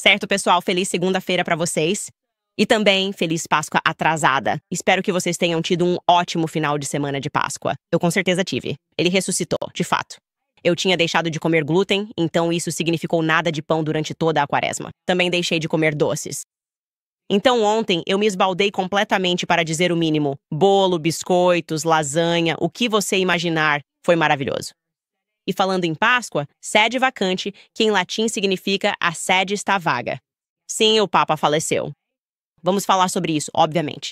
Certo, pessoal? Feliz segunda-feira para vocês. E também feliz Páscoa atrasada. Espero que vocês tenham tido um ótimo final de semana de Páscoa. Eu com certeza tive. Ele ressuscitou, de fato. Eu tinha deixado de comer glúten, então isso significou nada de pão durante toda a quaresma. Também deixei de comer doces. Então ontem eu me esbaldei completamente para dizer o mínimo. Bolo, biscoitos, lasanha, o que você imaginar. Foi maravilhoso. E falando em Páscoa, sede vacante, que em latim significa a sede está vaga. Sim, o Papa faleceu. Vamos falar sobre isso, obviamente.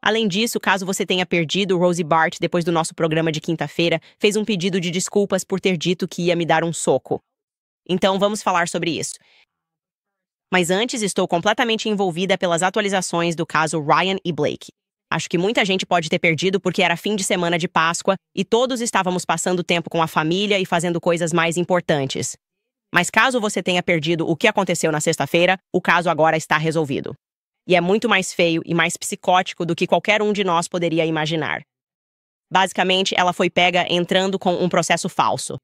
Além disso, caso você tenha perdido, Rosie Bart, depois do nosso programa de quinta-feira, fez um pedido de desculpas por ter dito que ia me dar um soco. Então vamos falar sobre isso. Mas antes, estou completamente envolvida pelas atualizações do caso Ryan e Blake. Acho que muita gente pode ter perdido porque era fim de semana de Páscoa e todos estávamos passando tempo com a família e fazendo coisas mais importantes. Mas caso você tenha perdido o que aconteceu na sexta-feira, o caso agora está resolvido. E é muito mais feio e mais psicótico do que qualquer um de nós poderia imaginar. Basicamente, ela foi pega entrando com um processo falso.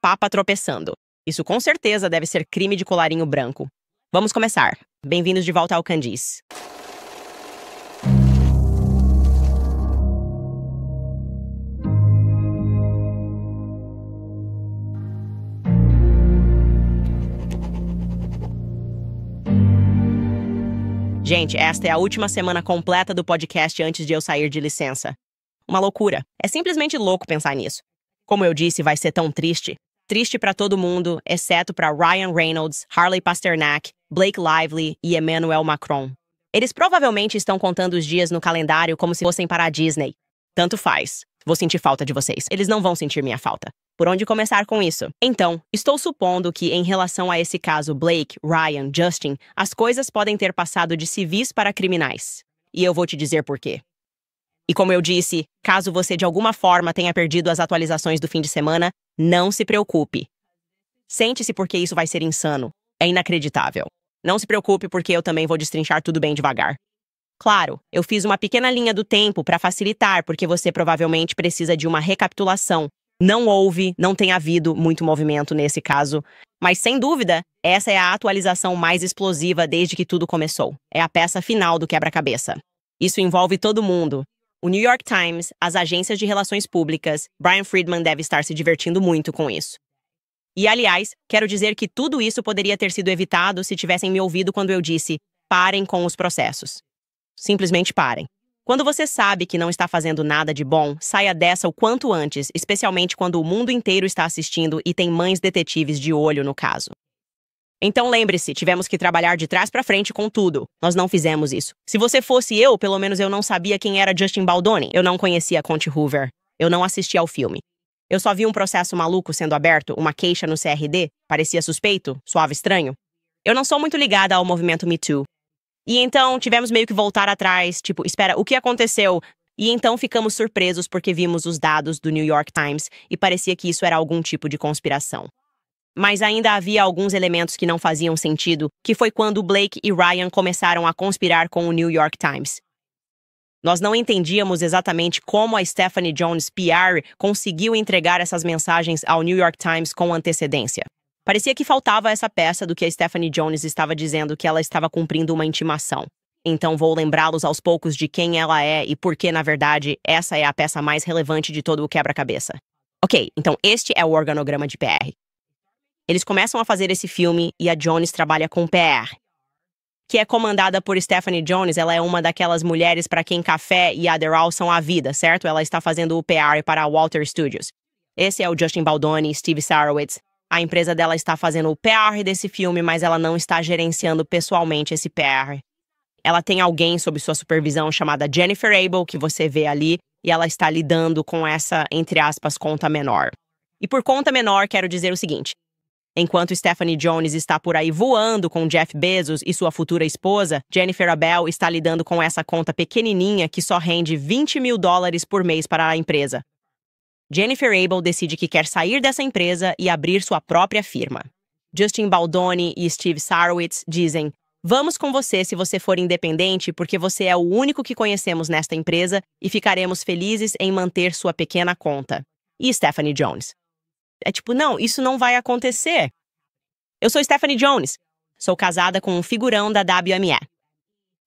Papa tropeçando. Isso com certeza deve ser crime de colarinho branco. Vamos começar. Bem-vindos de volta ao Candice. Gente, esta é a última semana completa do podcast antes de eu sair de licença. Uma loucura. É simplesmente louco pensar nisso. Como eu disse, vai ser tão triste. Triste pra todo mundo, exceto pra Ryan Reynolds, Harley Pasternak, Blake Lively e Emmanuel Macron. Eles provavelmente estão contando os dias no calendário como se fossem para a Disney. Tanto faz. Vou sentir falta de vocês. Eles não vão sentir minha falta. Por onde começar com isso? Então, estou supondo que, em relação a esse caso Blake, Ryan, Justin, as coisas podem ter passado de civis para criminais. E eu vou te dizer por quê. E como eu disse, caso você de alguma forma tenha perdido as atualizações do fim de semana, não se preocupe. Sente-se porque isso vai ser insano. É inacreditável. Não se preocupe porque eu também vou destrinchar tudo bem devagar. Claro, eu fiz uma pequena linha do tempo para facilitar porque você provavelmente precisa de uma recapitulação. Não tem havido muito movimento nesse caso, mas sem dúvida, essa é a atualização mais explosiva desde que tudo começou. É a peça final do quebra-cabeça. Isso envolve todo mundo. O New York Times, as agências de relações públicas, Brian Friedman deve estar se divertindo muito com isso. E, aliás, quero dizer que tudo isso poderia ter sido evitado se tivessem me ouvido quando eu disse, parem com os processos. Simplesmente parem. Quando você sabe que não está fazendo nada de bom, saia dessa o quanto antes, especialmente quando o mundo inteiro está assistindo e tem mães detetives de olho no caso. Então lembre-se, tivemos que trabalhar de trás para frente com tudo. Nós não fizemos isso. Se você fosse eu, pelo menos eu não sabia quem era Justin Baldoni. Eu não conhecia Conte Hoover. Eu não assisti ao filme. Eu só vi um processo maluco sendo aberto, uma queixa no CRD. Parecia suspeito, suave estranho. Eu não sou muito ligada ao movimento Me Too. E então tivemos meio que voltar atrás, tipo, espera, o que aconteceu? E então ficamos surpresos porque vimos os dados do New York Times e parecia que isso era algum tipo de conspiração. Mas ainda havia alguns elementos que não faziam sentido, que foi quando Blake e Ryan começaram a conspirar com o New York Times. Nós não entendíamos exatamente como a Stephanie Jones PR conseguiu entregar essas mensagens ao New York Times com antecedência. Parecia que faltava essa peça do que a Stephanie Jones estava dizendo que ela estava cumprindo uma intimação. Então vou lembrá-los aos poucos de quem ela é e por que, na verdade, essa é a peça mais relevante de todo o quebra-cabeça. Ok, então este é o organograma de PR. Eles começam a fazer esse filme e a Jones trabalha com PR, que é comandada por Stephanie Jones. Ela é uma daquelas mulheres para quem café e Adderall são a vida, certo? Ela está fazendo o PR para a Walter Studios. Esse é o Justin Baldoni, Steve Sarowitz. A empresa dela está fazendo o PR desse filme, mas ela não está gerenciando pessoalmente esse PR. Ela tem alguém sob sua supervisão chamada Jennifer Abel, que você vê ali, e ela está lidando com essa, entre aspas, conta menor. E por conta menor, quero dizer o seguinte. Enquanto Stephanie Jones está por aí voando com Jeff Bezos e sua futura esposa, Jennifer Abel está lidando com essa conta pequenininha que só rende $20 mil por mês para a empresa. Jennifer Abel decide que quer sair dessa empresa e abrir sua própria firma. Justin Baldoni e Steve Sarowitz dizem, vamos com você se você for independente porque você é o único que conhecemos nesta empresa e ficaremos felizes em manter sua pequena conta. E Stephanie Jones? É tipo, não, isso não vai acontecer. Eu sou Stephanie Jones. Sou casada com um figurão da WME.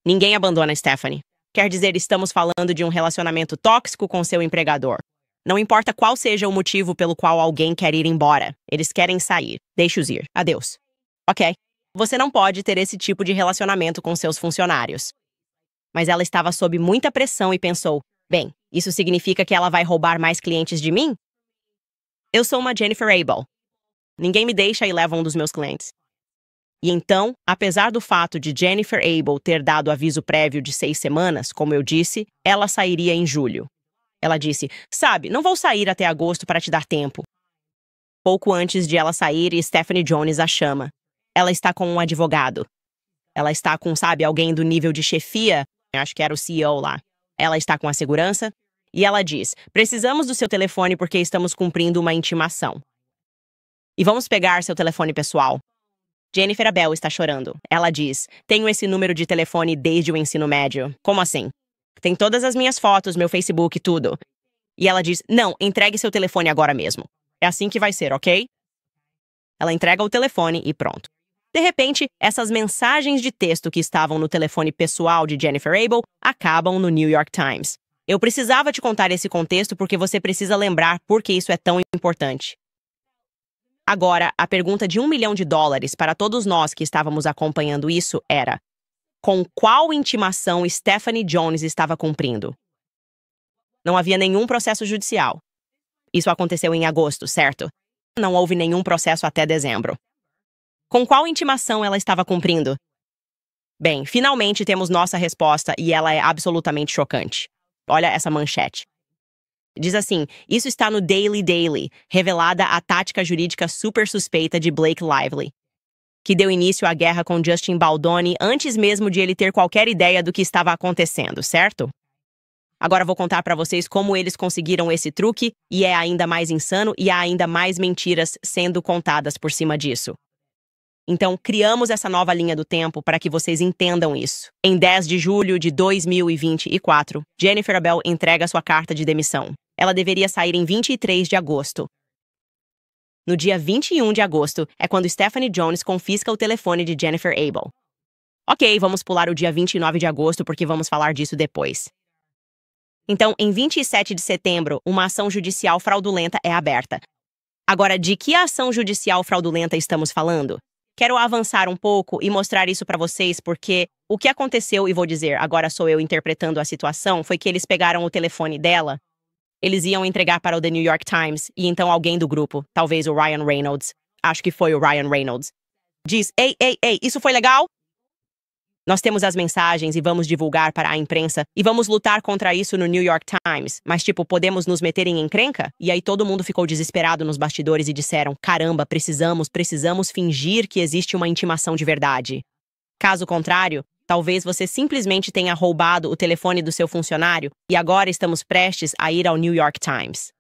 Ninguém abandona Stephanie. Quer dizer, estamos falando de um relacionamento tóxico com seu empregador. Não importa qual seja o motivo pelo qual alguém quer ir embora. Eles querem sair. Deixe-os ir. Adeus. Ok. Você não pode ter esse tipo de relacionamento com seus funcionários. Mas ela estava sob muita pressão e pensou, bem, isso significa que ela vai roubar mais clientes de mim? Eu sou uma Jennifer Abel. Ninguém me deixa e leva um dos meus clientes. E então, apesar do fato de Jennifer Abel ter dado aviso prévio de 6 semanas, como eu disse, ela sairia em julho. Ela disse, sabe, não vou sair até agosto para te dar tempo. Pouco antes de ela sair, Stephanie Jones a chama. Ela está com um advogado. Ela está com, sabe, alguém do nível de chefia, acho que era o CEO lá. Ela está com a segurança. E ela diz, precisamos do seu telefone porque estamos cumprindo uma intimação. E vamos pegar seu telefone pessoal. Jennifer Abel está chorando. Ela diz, tenho esse número de telefone desde o ensino médio. Como assim? Tem todas as minhas fotos, meu Facebook, tudo. E ela diz, não, entregue seu telefone agora mesmo. É assim que vai ser, ok? Ela entrega o telefone e pronto. De repente, essas mensagens de texto que estavam no telefone pessoal de Jennifer Abel acabam no New York Times. Eu precisava te contar esse contexto porque você precisa lembrar por que isso é tão importante. Agora, a pergunta de $1 milhão para todos nós que estávamos acompanhando isso era: com qual intimação Stephanie Jones estava cumprindo? Não havia nenhum processo judicial. Isso aconteceu em agosto, certo? Não houve nenhum processo até dezembro. Com qual intimação ela estava cumprindo? Bem, finalmente temos nossa resposta e ela é absolutamente chocante. Olha essa manchete. Diz assim, isso está no Daily, revelada a tática jurídica super suspeita de Blake Lively, que deu início à guerra com Justin Baldoni antes mesmo de ele ter qualquer ideia do que estava acontecendo, certo? Agora vou contar para vocês como eles conseguiram esse truque e é ainda mais insano e há ainda mais mentiras sendo contadas por cima disso. Então, criamos essa nova linha do tempo para que vocês entendam isso. Em 10 de julho de 2024, Jennifer Abel entrega sua carta de demissão. Ela deveria sair em 23 de agosto. No dia 21 de agosto é quando Stephanie Jones confisca o telefone de Jennifer Abel. Ok, vamos pular o dia 29 de agosto porque vamos falar disso depois. Então, em 27 de setembro, uma ação judicial fraudulenta é aberta. Agora, de que ação judicial fraudulenta estamos falando? Quero avançar um pouco e mostrar isso para vocês porque o que aconteceu, e vou dizer, agora sou eu interpretando a situação, foi que eles pegaram o telefone dela, eles iam entregar para o The New York Times e então alguém do grupo, talvez o Ryan Reynolds, acho que foi o Ryan Reynolds, diz, ei, isso foi legal? Nós temos as mensagens e vamos divulgar para a imprensa e vamos lutar contra isso no New York Times, mas tipo, podemos nos meter em encrenca? E aí todo mundo ficou desesperado nos bastidores e disseram, caramba, precisamos fingir que existe uma intimação de verdade. Caso contrário, talvez você simplesmente tenha roubado o telefone do seu funcionário e agora estamos prestes a ir ao New York Times.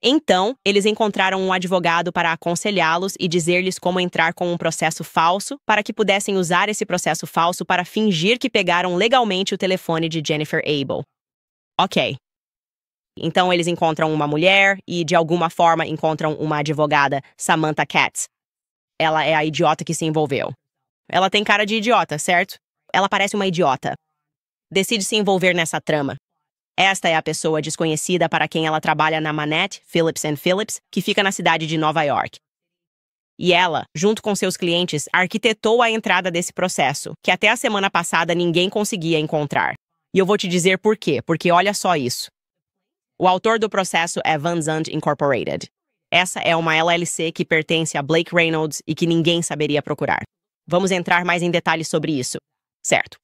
Então, eles encontraram um advogado para aconselhá-los e dizer-lhes como entrar com um processo falso para que pudessem usar esse processo falso para fingir que pegaram legalmente o telefone de Jennifer Abel. Ok. Então, eles encontram uma mulher e, de alguma forma, encontram uma advogada, Samantha Katz. Ela é a idiota que se envolveu. Ela tem cara de idiota, certo? Ela parece uma idiota. Decide se envolver nessa trama. Esta é a pessoa desconhecida para quem ela trabalha na Manette, Phillips & Phillips, que fica na cidade de Nova York. E ela, junto com seus clientes, arquitetou a entrada desse processo, que até a semana passada ninguém conseguia encontrar. E eu vou te dizer por quê, porque olha só isso. O autor do processo é Van Zandt Incorporated. Essa é uma LLC que pertence a Blake Reynolds e que ninguém saberia procurar. Vamos entrar mais em detalhes sobre isso, certo?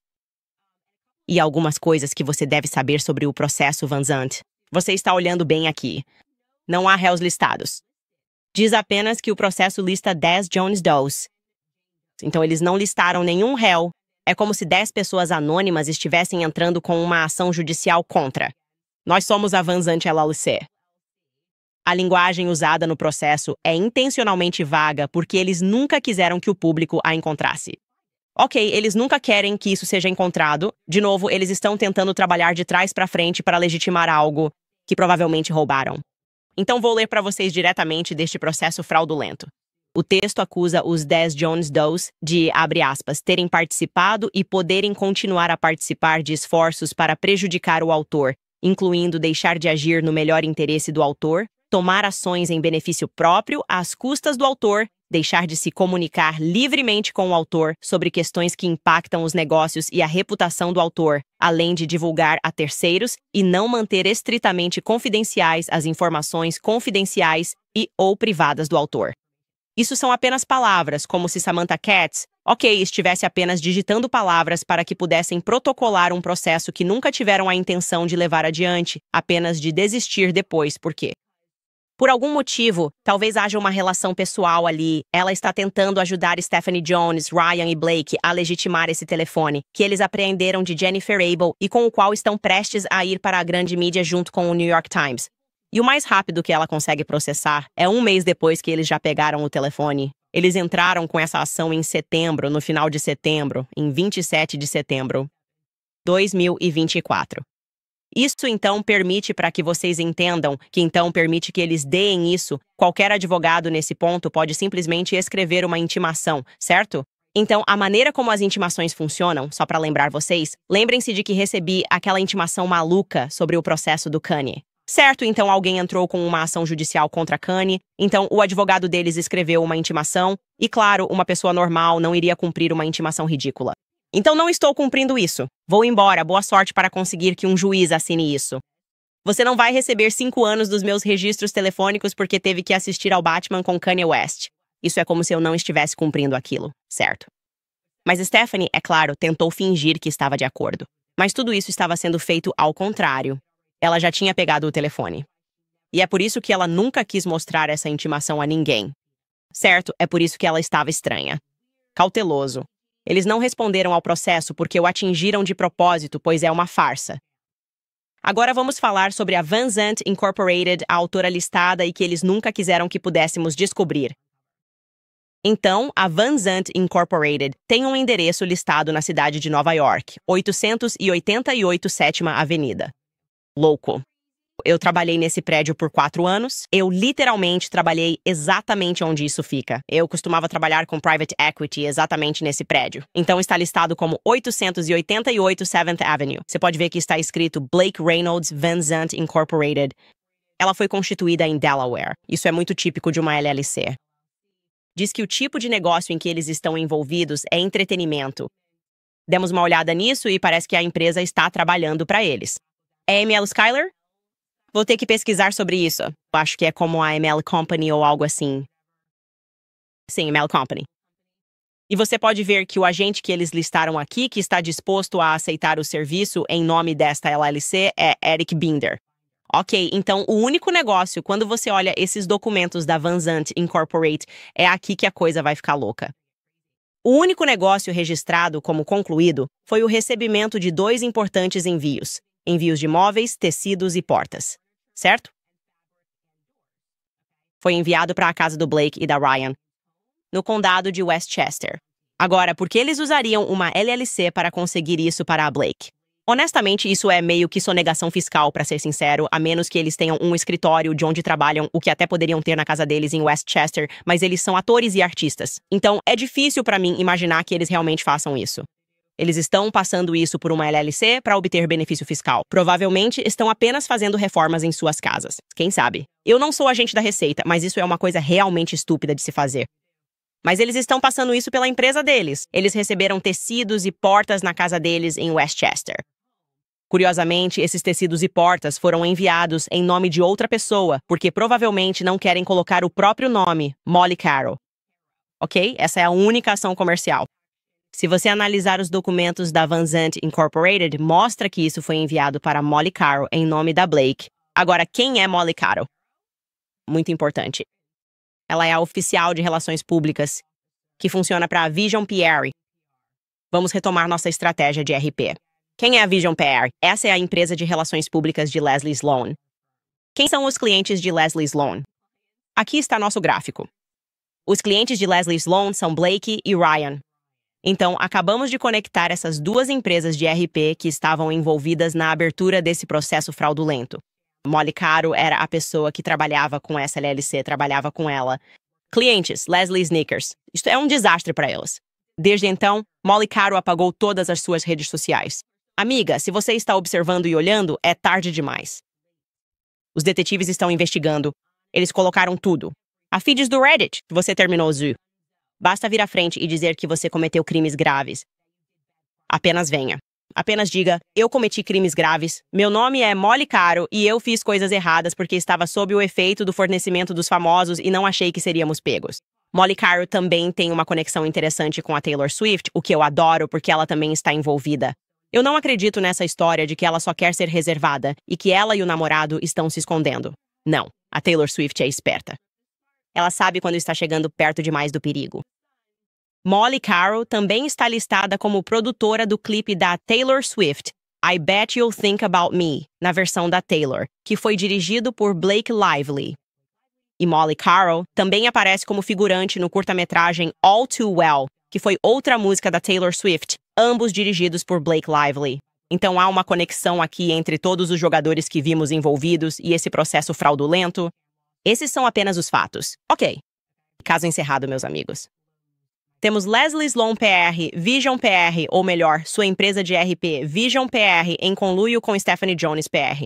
E algumas coisas que você deve saber sobre o processo Van Zandt. Você está olhando bem aqui. Não há réus listados. Diz apenas que o processo lista 10 Jones Does. Então eles não listaram nenhum réu. É como se 10 pessoas anônimas estivessem entrando com uma ação judicial contra. Nós somos a Van Zandt LLC. A linguagem usada no processo é intencionalmente vaga porque eles nunca quiseram que o público a encontrasse. Ok, eles nunca querem que isso seja encontrado. De novo, eles estão tentando trabalhar de trás para frente para legitimar algo que provavelmente roubaram. Então vou ler para vocês diretamente deste processo fraudulento. O texto acusa os 10 Jones Does de, abre aspas, terem participado e poderem continuar a participar de esforços para prejudicar o autor, incluindo deixar de agir no melhor interesse do autor, tomar ações em benefício próprio às custas do autor, deixar de se comunicar livremente com o autor sobre questões que impactam os negócios e a reputação do autor, além de divulgar a terceiros e não manter estritamente confidenciais as informações confidenciais e/ou privadas do autor. Isso são apenas palavras, como se Samantha Katz, estivesse apenas digitando palavras para que pudessem protocolar um processo que nunca tiveram a intenção de levar adiante, apenas de desistir depois, por quê? Por algum motivo, talvez haja uma relação pessoal ali. Ela está tentando ajudar Stephanie Jones, Ryan e Blake a legitimar esse telefone, que eles apreenderam de Jennifer Abel e com o qual estão prestes a ir para a grande mídia junto com o New York Times. E o mais rápido que ela consegue processar é 1 mês depois que eles já pegaram o telefone. Eles entraram com essa ação em setembro, no final de setembro, em 27 de setembro, 2024. Isso então permite para que vocês entendam que então permite que eles deem isso. Qualquer advogado nesse ponto pode simplesmente escrever uma intimação, certo? Então, a maneira como as intimações funcionam, só para lembrar vocês, lembrem-se de que recebi aquela intimação maluca sobre o processo do Kanye. Certo, então alguém entrou com uma ação judicial contra Kanye, então o advogado deles escreveu uma intimação, e claro, uma pessoa normal não iria cumprir uma intimação ridícula. Então não estou cumprindo isso. Vou embora, boa sorte para conseguir que um juiz assine isso. Você não vai receber 5 anos dos meus registros telefônicos porque teve que assistir ao Batman com Kanye West. Isso é como se eu não estivesse cumprindo aquilo, certo? Mas Stephanie, é claro, tentou fingir que estava de acordo. Mas tudo isso estava sendo feito ao contrário. Ela já tinha pegado o telefone. E é por isso que ela nunca quis mostrar essa intimação a ninguém. Certo, é por isso que ela estava estranha. Cauteloso. Eles não responderam ao processo porque o atingiram de propósito, pois é uma farsa. Agora vamos falar sobre a Van Zandt Incorporated, a autora listada e que eles nunca quiseram que pudéssemos descobrir. Então, a Van Zandt Incorporated tem um endereço listado na cidade de Nova York, 888 7ª Avenida. Louco. Eu trabalhei nesse prédio por 4 anos. Eu literalmente trabalhei exatamente onde isso fica. Eu costumava trabalhar com private equity exatamente nesse prédio. Então está listado como 888 7th Avenue. Você pode ver que está escrito Blake Reynolds Van Zandt Incorporated. Ela foi constituída em Delaware. Isso é muito típico de uma LLC. Diz que o tipo de negócio em que eles estão envolvidos é entretenimento. Demos uma olhada nisso e parece que a empresa está trabalhando para eles. É ML Skyler? Vou ter que pesquisar sobre isso. Acho que é como a ML Company ou algo assim. Sim, ML Company. E você pode ver que o agente que eles listaram aqui, que está disposto a aceitar o serviço em nome desta LLC, é Eric Binder. Ok, então o único negócio, quando você olha esses documentos da Van Zandt Incorporate, é aqui que a coisa vai ficar louca. O único negócio registrado como concluído foi o recebimento de 2 importantes envios. Envios de móveis, tecidos e portas. Certo? Foi enviado para a casa do Blake e da Ryan, no condado de Westchester. Agora, por que eles usariam uma LLC para conseguir isso para a Blake? Honestamente, isso é meio que sonegação fiscal, para ser sincero, a menos que eles tenham um escritório de onde trabalham, o que até poderiam ter na casa deles em Westchester, mas eles são atores e artistas. Então, é difícil para mim imaginar que eles realmente façam isso. Eles estão passando isso por uma LLC para obter benefício fiscal. Provavelmente estão apenas fazendo reformas em suas casas. Quem sabe? Eu não sou agente da Receita, mas isso é uma coisa realmente estúpida de se fazer. Mas eles estão passando isso pela empresa deles. Eles receberam tecidos e portas na casa deles em Westchester. Curiosamente, esses tecidos e portas foram enviados em nome de outra pessoa, porque provavelmente não querem colocar o próprio nome, Molly Carroll. Ok? Essa é a única ação comercial. Se você analisar os documentos da Van Zandt Incorporated, mostra que isso foi enviado para Molly Carroll em nome da Blake. Agora, quem é Molly Carroll? Muito importante. Ela é a oficial de relações públicas, que funciona para a Vision PR. Vamos retomar nossa estratégia de RP. Quem é a Vision PR? Essa é a empresa de relações públicas de Leslie Sloan. Quem são os clientes de Leslie Sloan? Aqui está nosso gráfico. Os clientes de Leslie Sloan são Blake e Ryan. Então, acabamos de conectar essas 2 empresas de RP que estavam envolvidas na abertura desse processo fraudulento. Molly Carroll era a pessoa que trabalhava com essa LLC, trabalhava com ela. Clientes, Leslie Snickers. Isto é um desastre para elas. Desde então, Molly Caro apagou todas as suas redes sociais. Amiga, se você está observando e olhando, é tarde demais. Os detetives estão investigando. Eles colocaram tudo. A feeds do Reddit, que você terminou, Zu. Basta vir à frente e dizer que você cometeu crimes graves. Apenas venha. Apenas diga, eu cometi crimes graves, meu nome é Molly Caro e eu fiz coisas erradas porque estava sob o efeito do fornecimento dos famosos e não achei que seríamos pegos. Molly Caro também tem uma conexão interessante com a Taylor Swift, o que eu adoro porque ela também está envolvida. Eu não acredito nessa história de que ela só quer ser reservada e que ela e o namorado estão se escondendo. Não, a Taylor Swift é esperta. Ela sabe quando está chegando perto demais do perigo. Molly Caro também está listada como produtora do clipe da Taylor Swift, I Bet You'll Think About Me, na versão da Taylor, que foi dirigido por Blake Lively. E Molly Caro também aparece como figurante no curta-metragem All Too Well, que foi outra música da Taylor Swift, ambos dirigidos por Blake Lively. Então há uma conexão aqui entre todos os jogadores que vimos envolvidos e esse processo fraudulento. Esses são apenas os fatos. Ok. Caso encerrado, meus amigos. Temos Leslie Sloan PR, Vision PR, ou melhor, sua empresa de RP, Vision PR, em conluio com Stephanie Jones PR.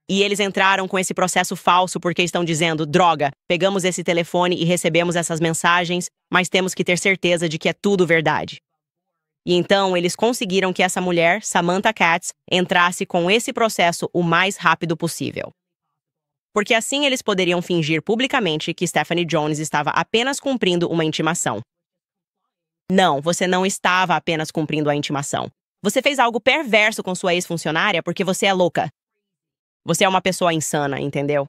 E eles entraram com esse processo falso porque estão dizendo, droga, pegamos esse telefone e recebemos essas mensagens, mas temos que ter certeza de que é tudo verdade. E então eles conseguiram que essa mulher, Samantha Katz, entrasse com esse processo o mais rápido possível. Porque assim eles poderiam fingir publicamente que Stephanie Jones estava apenas cumprindo uma intimação. Não, você não estava apenas cumprindo a intimação. Você fez algo perverso com sua ex-funcionária porque você é louca. Você é uma pessoa insana, entendeu?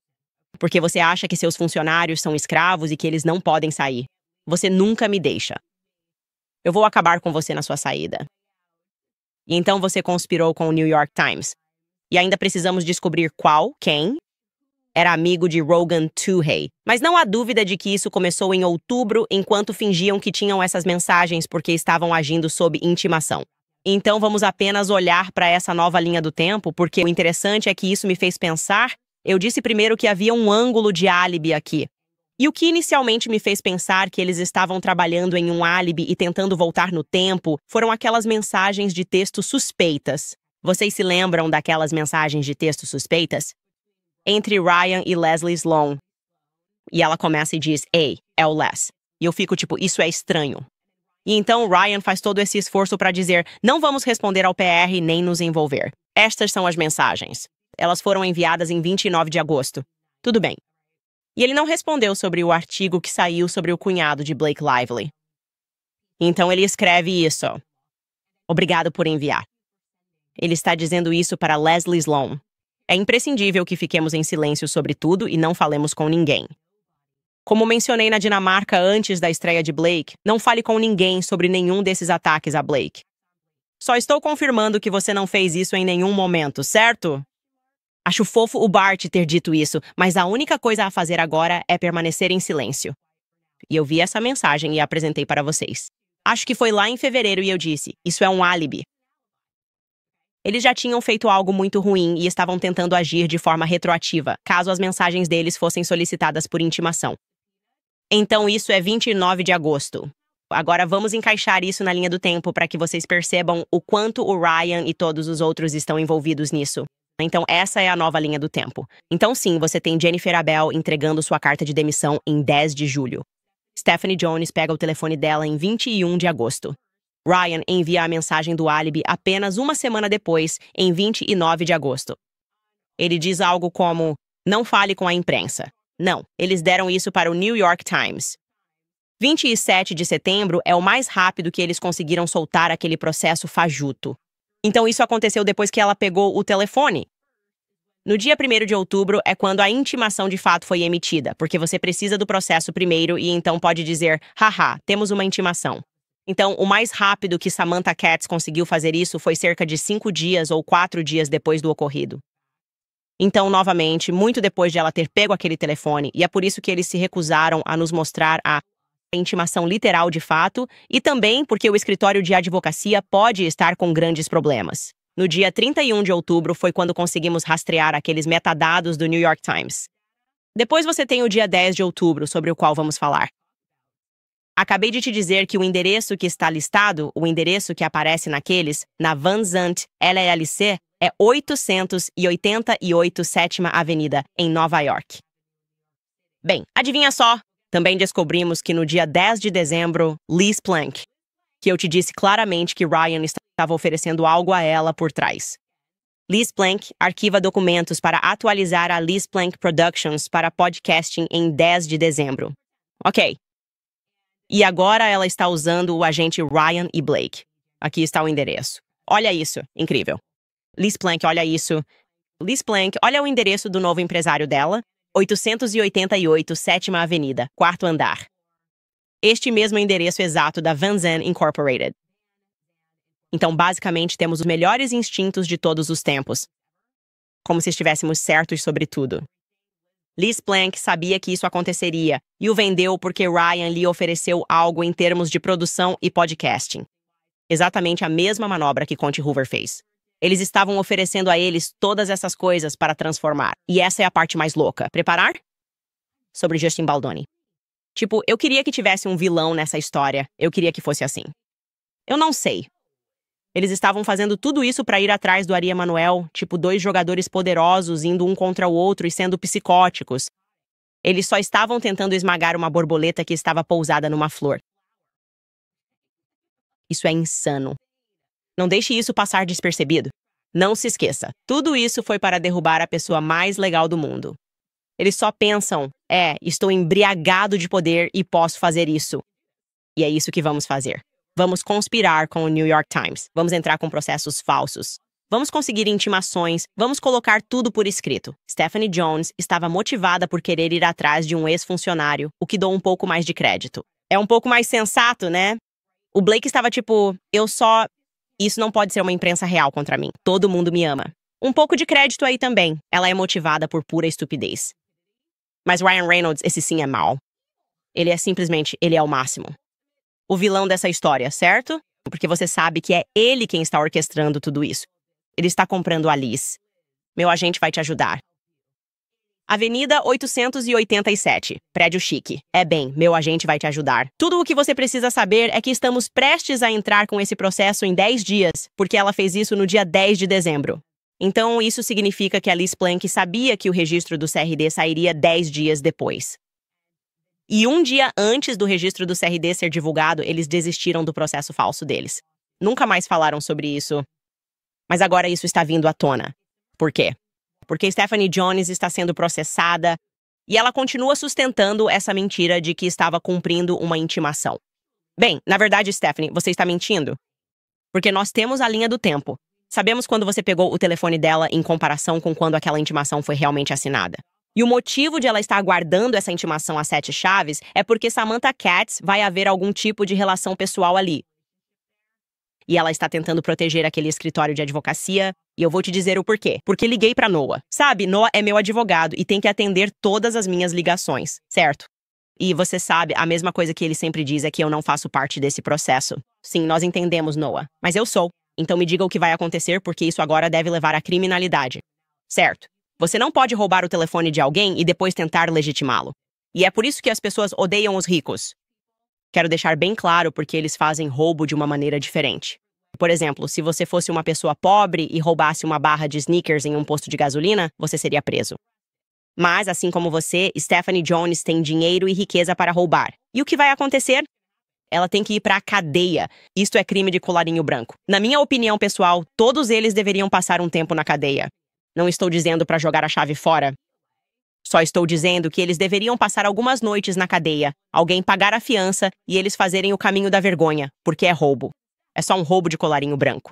Porque você acha que seus funcionários são escravos e que eles não podem sair. Você nunca me deixa. Eu vou acabar com você na sua saída. E então você conspirou com o New York Times. E ainda precisamos descobrir quem era amigo de Rogan Tuhey. Mas não há dúvida de que isso começou em outubro, enquanto fingiam que tinham essas mensagens porque estavam agindo sob intimação. Então vamos apenas olhar para essa nova linha do tempo, porque o interessante é que isso me fez pensar. Eu disse primeiro que havia um ângulo de álibi aqui. E o que inicialmente me fez pensar que eles estavam trabalhando em um álibi e tentando voltar no tempo foram aquelas mensagens de texto suspeitas. Vocês se lembram daquelas mensagens de texto suspeitas? Entre Ryan e Leslie Sloan. E ela começa e diz, ei, é o Les. E eu fico tipo, isso é estranho. E então Ryan faz todo esse esforço para dizer, não vamos responder ao PR nem nos envolver. Estas são as mensagens. Elas foram enviadas em 29 de agosto. Tudo bem. E ele não respondeu sobre o artigo que saiu sobre o cunhado de Blake Lively. Então ele escreve isso. Obrigado por enviar. Ele está dizendo isso para Leslie Sloan. É imprescindível que fiquemos em silêncio sobre tudo e não falemos com ninguém. Como mencionei na Dinamarca antes da estreia de Blake, não fale com ninguém sobre nenhum desses ataques a Blake. Só estou confirmando que você não fez isso em nenhum momento, certo? Acho fofo o Bart ter dito isso, mas a única coisa a fazer agora é permanecer em silêncio. E eu vi essa mensagem e a apresentei para vocês. Acho que foi lá em fevereiro e eu disse, isso é um álibi. Eles já tinham feito algo muito ruim e estavam tentando agir de forma retroativa, caso as mensagens deles fossem solicitadas por intimação. Então isso é 29 de agosto. Agora vamos encaixar isso na linha do tempo para que vocês percebam o quanto o Ryan e todos os outros estão envolvidos nisso. Então essa é a nova linha do tempo. Então sim, você tem Jennifer Abel entregando sua carta de demissão em 10 de julho. Stephanie Jones pega o telefone dela em 21 de agosto. Ryan envia a mensagem do álibi apenas uma semana depois, em 29 de agosto. Ele diz algo como, não fale com a imprensa. Não, eles deram isso para o New York Times. 27 de setembro é o mais rápido que eles conseguiram soltar aquele processo fajuto. Então isso aconteceu depois que ela pegou o telefone. No dia 1º de outubro é quando a intimação de fato foi emitida, porque você precisa do processo primeiro e então pode dizer, haha, temos uma intimação. Então, o mais rápido que Samantha Katz conseguiu fazer isso foi cerca de 5 dias ou 4 dias depois do ocorrido. Então, novamente, muito depois de ela ter pego aquele telefone, e é por isso que eles se recusaram a nos mostrar a intimação literal de fato, e também porque o escritório de advocacia pode estar com grandes problemas. No dia 31 de outubro foi quando conseguimos rastrear aqueles metadados do New York Times. Depois você tem o dia 10 de outubro, sobre o qual vamos falar. Acabei de te dizer que o endereço que está listado, o endereço que aparece na Van Zandt LLC, é 888 7ª Avenida, em Nova York. Bem, adivinha só? Também descobrimos que no dia 10 de dezembro, Liz Plank, que eu te disse claramente que Ryan estava oferecendo algo a ela por trás. Liz Plank arquiva documentos para atualizar a Liz Plank Productions para podcasting em 10 de dezembro. Ok. E agora ela está usando o agente Ryan e Blake. Aqui está o endereço. Olha isso, incrível. Liz Plank, olha isso. Liz Plank, olha o endereço do novo empresário dela, 888 7ª Avenida, 4º andar. Este mesmo endereço exato da Van Zandt Incorporated. Então, basicamente, temos os melhores instintos de todos os tempos. Como se estivéssemos certos sobre tudo. Liz Plank sabia que isso aconteceria e o vendeu porque Ryan lhe ofereceu algo em termos de produção e podcasting. Exatamente a mesma manobra que Conte Hoover fez. Eles estavam oferecendo a eles todas essas coisas para transformar. E essa é a parte mais louca. Preparar? Sobre Justin Baldoni. Tipo, eu queria que tivesse um vilão nessa história. Eu queria que fosse assim. Eu não sei. Eles estavam fazendo tudo isso para ir atrás do Ari Emanuel, tipo 2 jogadores poderosos indo um contra o outro e sendo psicóticos. Eles só estavam tentando esmagar uma borboleta que estava pousada numa flor. Isso é insano. Não deixe isso passar despercebido. Não se esqueça, tudo isso foi para derrubar a pessoa mais legal do mundo. Eles só pensam, estou embriagado de poder e posso fazer isso. E é isso que vamos fazer. Vamos conspirar com o New York Times. Vamos entrar com processos falsos. Vamos conseguir intimações. Vamos colocar tudo por escrito. Stephanie Jones estava motivada por querer ir atrás de um ex-funcionário, o que dou um pouco mais de crédito. É um pouco mais sensato, né? O Blake estava tipo, isso não pode ser uma imprensa real contra mim. Todo mundo me ama. Um pouco de crédito aí também. Ela é motivada por pura estupidez. Mas Ryan Reynolds, esse sim é mau. Ele é o máximo. O vilão dessa história, certo? Porque você sabe que é ele quem está orquestrando tudo isso. Ele está comprando a Liz. Meu agente vai te ajudar. Avenida 887, prédio chique. Meu agente vai te ajudar. Tudo o que você precisa saber é que estamos prestes a entrar com esse processo em 10 dias, porque ela fez isso no dia 10 de dezembro. Então, isso significa que a Liz Plank sabia que o registro do CRD sairia 10 dias depois. E um dia antes do registro do CRD ser divulgado, eles desistiram do processo falso deles. Nunca mais falaram sobre isso. Mas agora isso está vindo à tona. Por quê? Porque Stephanie Jones está sendo processada e ela continua sustentando essa mentira de que estava cumprindo uma intimação. Bem, na verdade, Stephanie, você está mentindo. Porque nós temos a linha do tempo. Sabemos quando você pegou o telefone dela em comparação com quando aquela intimação foi realmente assinada. E o motivo de ela estar guardando essa intimação a 7 chaves é porque Samantha Katz vai haver algum tipo de relação pessoal ali. E ela está tentando proteger aquele escritório de advocacia, e eu vou te dizer o porquê. Porque liguei para Noah. Sabe, Noah é meu advogado e tem que atender todas as minhas ligações, certo? E você sabe, a mesma coisa que ele sempre diz é que eu não faço parte desse processo. Sim, nós entendemos, Noah. Mas eu sou. Então me diga o que vai acontecer, porque isso agora deve levar à criminalidade. Certo? Você não pode roubar o telefone de alguém e depois tentar legitimá-lo. E é por isso que as pessoas odeiam os ricos. Quero deixar bem claro porque eles fazem roubo de uma maneira diferente. Por exemplo, se você fosse uma pessoa pobre e roubasse uma barra de Snickers em um posto de gasolina, você seria preso. Mas, assim como você, Stephanie Jones tem dinheiro e riqueza para roubar. E o que vai acontecer? Ela tem que ir para a cadeia. Isto é crime de colarinho branco. Na minha opinião pessoal, todos eles deveriam passar um tempo na cadeia. Não estou dizendo para jogar a chave fora. Só estou dizendo que eles deveriam passar algumas noites na cadeia, alguém pagar a fiança e eles fazerem o caminho da vergonha, porque é roubo. É só um roubo de colarinho branco.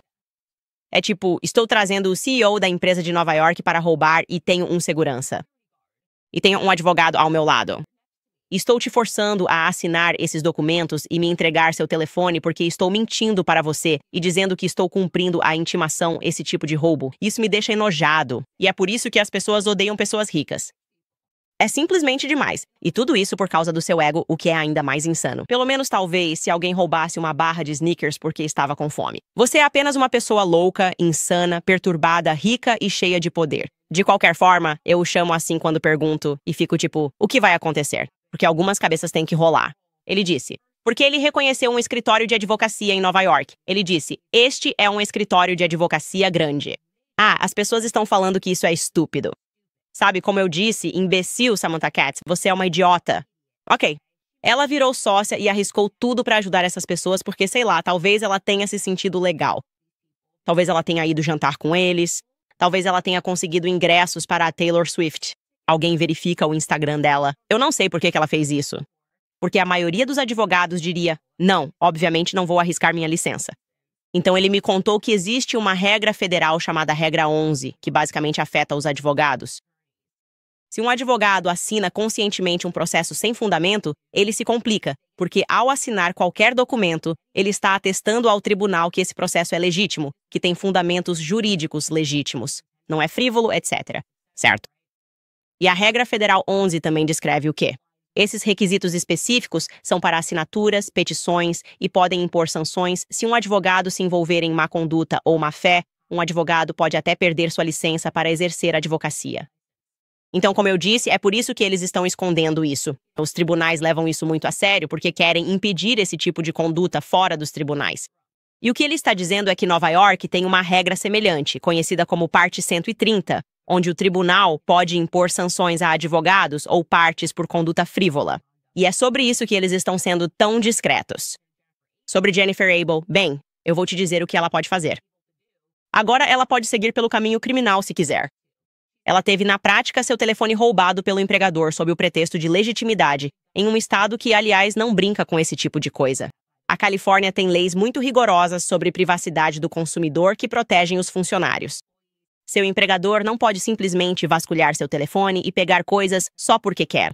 É tipo, estou trazendo o CEO da empresa de Nova York para roubar e tenho um segurança. E tenho um advogado ao meu lado. Estou te forçando a assinar esses documentos e me entregar seu telefone porque estou mentindo para você e dizendo que estou cumprindo a intimação, esse tipo de roubo. Isso me deixa enojado. E é por isso que as pessoas odeiam pessoas ricas. É simplesmente demais. E tudo isso por causa do seu ego, o que é ainda mais insano. Pelo menos talvez se alguém roubasse uma barra de Snickers porque estava com fome. Você é apenas uma pessoa louca, insana, perturbada, rica e cheia de poder. De qualquer forma, eu o chamo assim quando pergunto e fico tipo, o que vai acontecer? Porque algumas cabeças têm que rolar. Ele disse, porque ele reconheceu um escritório de advocacia em Nova York. Ele disse, este é um escritório de advocacia grande. Ah, as pessoas estão falando que isso é estúpido. Sabe, como eu disse, imbecil, Samantha Katz, você é uma idiota. Ok. Ela virou sócia e arriscou tudo pra ajudar essas pessoas porque, sei lá, talvez ela tenha se sentido legal. Talvez ela tenha ido jantar com eles. Talvez ela tenha conseguido ingressos para a Taylor Swift. Alguém verifica o Instagram dela. Eu não sei por que ela fez isso. Porque a maioria dos advogados diria, não, obviamente não vou arriscar minha licença. Então ele me contou que existe uma regra federal chamada Regra 11, que basicamente afeta os advogados. Se um advogado assina conscientemente um processo sem fundamento, ele se complica, porque ao assinar qualquer documento, ele está atestando ao tribunal que esse processo é legítimo, que tem fundamentos jurídicos legítimos, não é frívolo, etc. Certo? E a regra federal 11 também descreve o quê? Esses requisitos específicos são para assinaturas, petições e podem impor sanções se um advogado se envolver em má conduta ou má fé, um advogado pode até perder sua licença para exercer a advocacia. Então, como eu disse, é por isso que eles estão escondendo isso. Os tribunais levam isso muito a sério porque querem impedir esse tipo de conduta fora dos tribunais. E o que ele está dizendo é que Nova York tem uma regra semelhante, conhecida como Parte 130, onde o tribunal pode impor sanções a advogados ou partes por conduta frívola. E é sobre isso que eles estão sendo tão discretos. Sobre Jennifer Abel, bem, eu vou te dizer o que ela pode fazer. Agora ela pode seguir pelo caminho criminal se quiser. Ela teve na prática seu telefone roubado pelo empregador sob o pretexto de legitimidade, em um estado que, aliás, não brinca com esse tipo de coisa. A Califórnia tem leis muito rigorosas sobre privacidade do consumidor que protegem os funcionários. Seu empregador não pode simplesmente vasculhar seu telefone e pegar coisas só porque quer.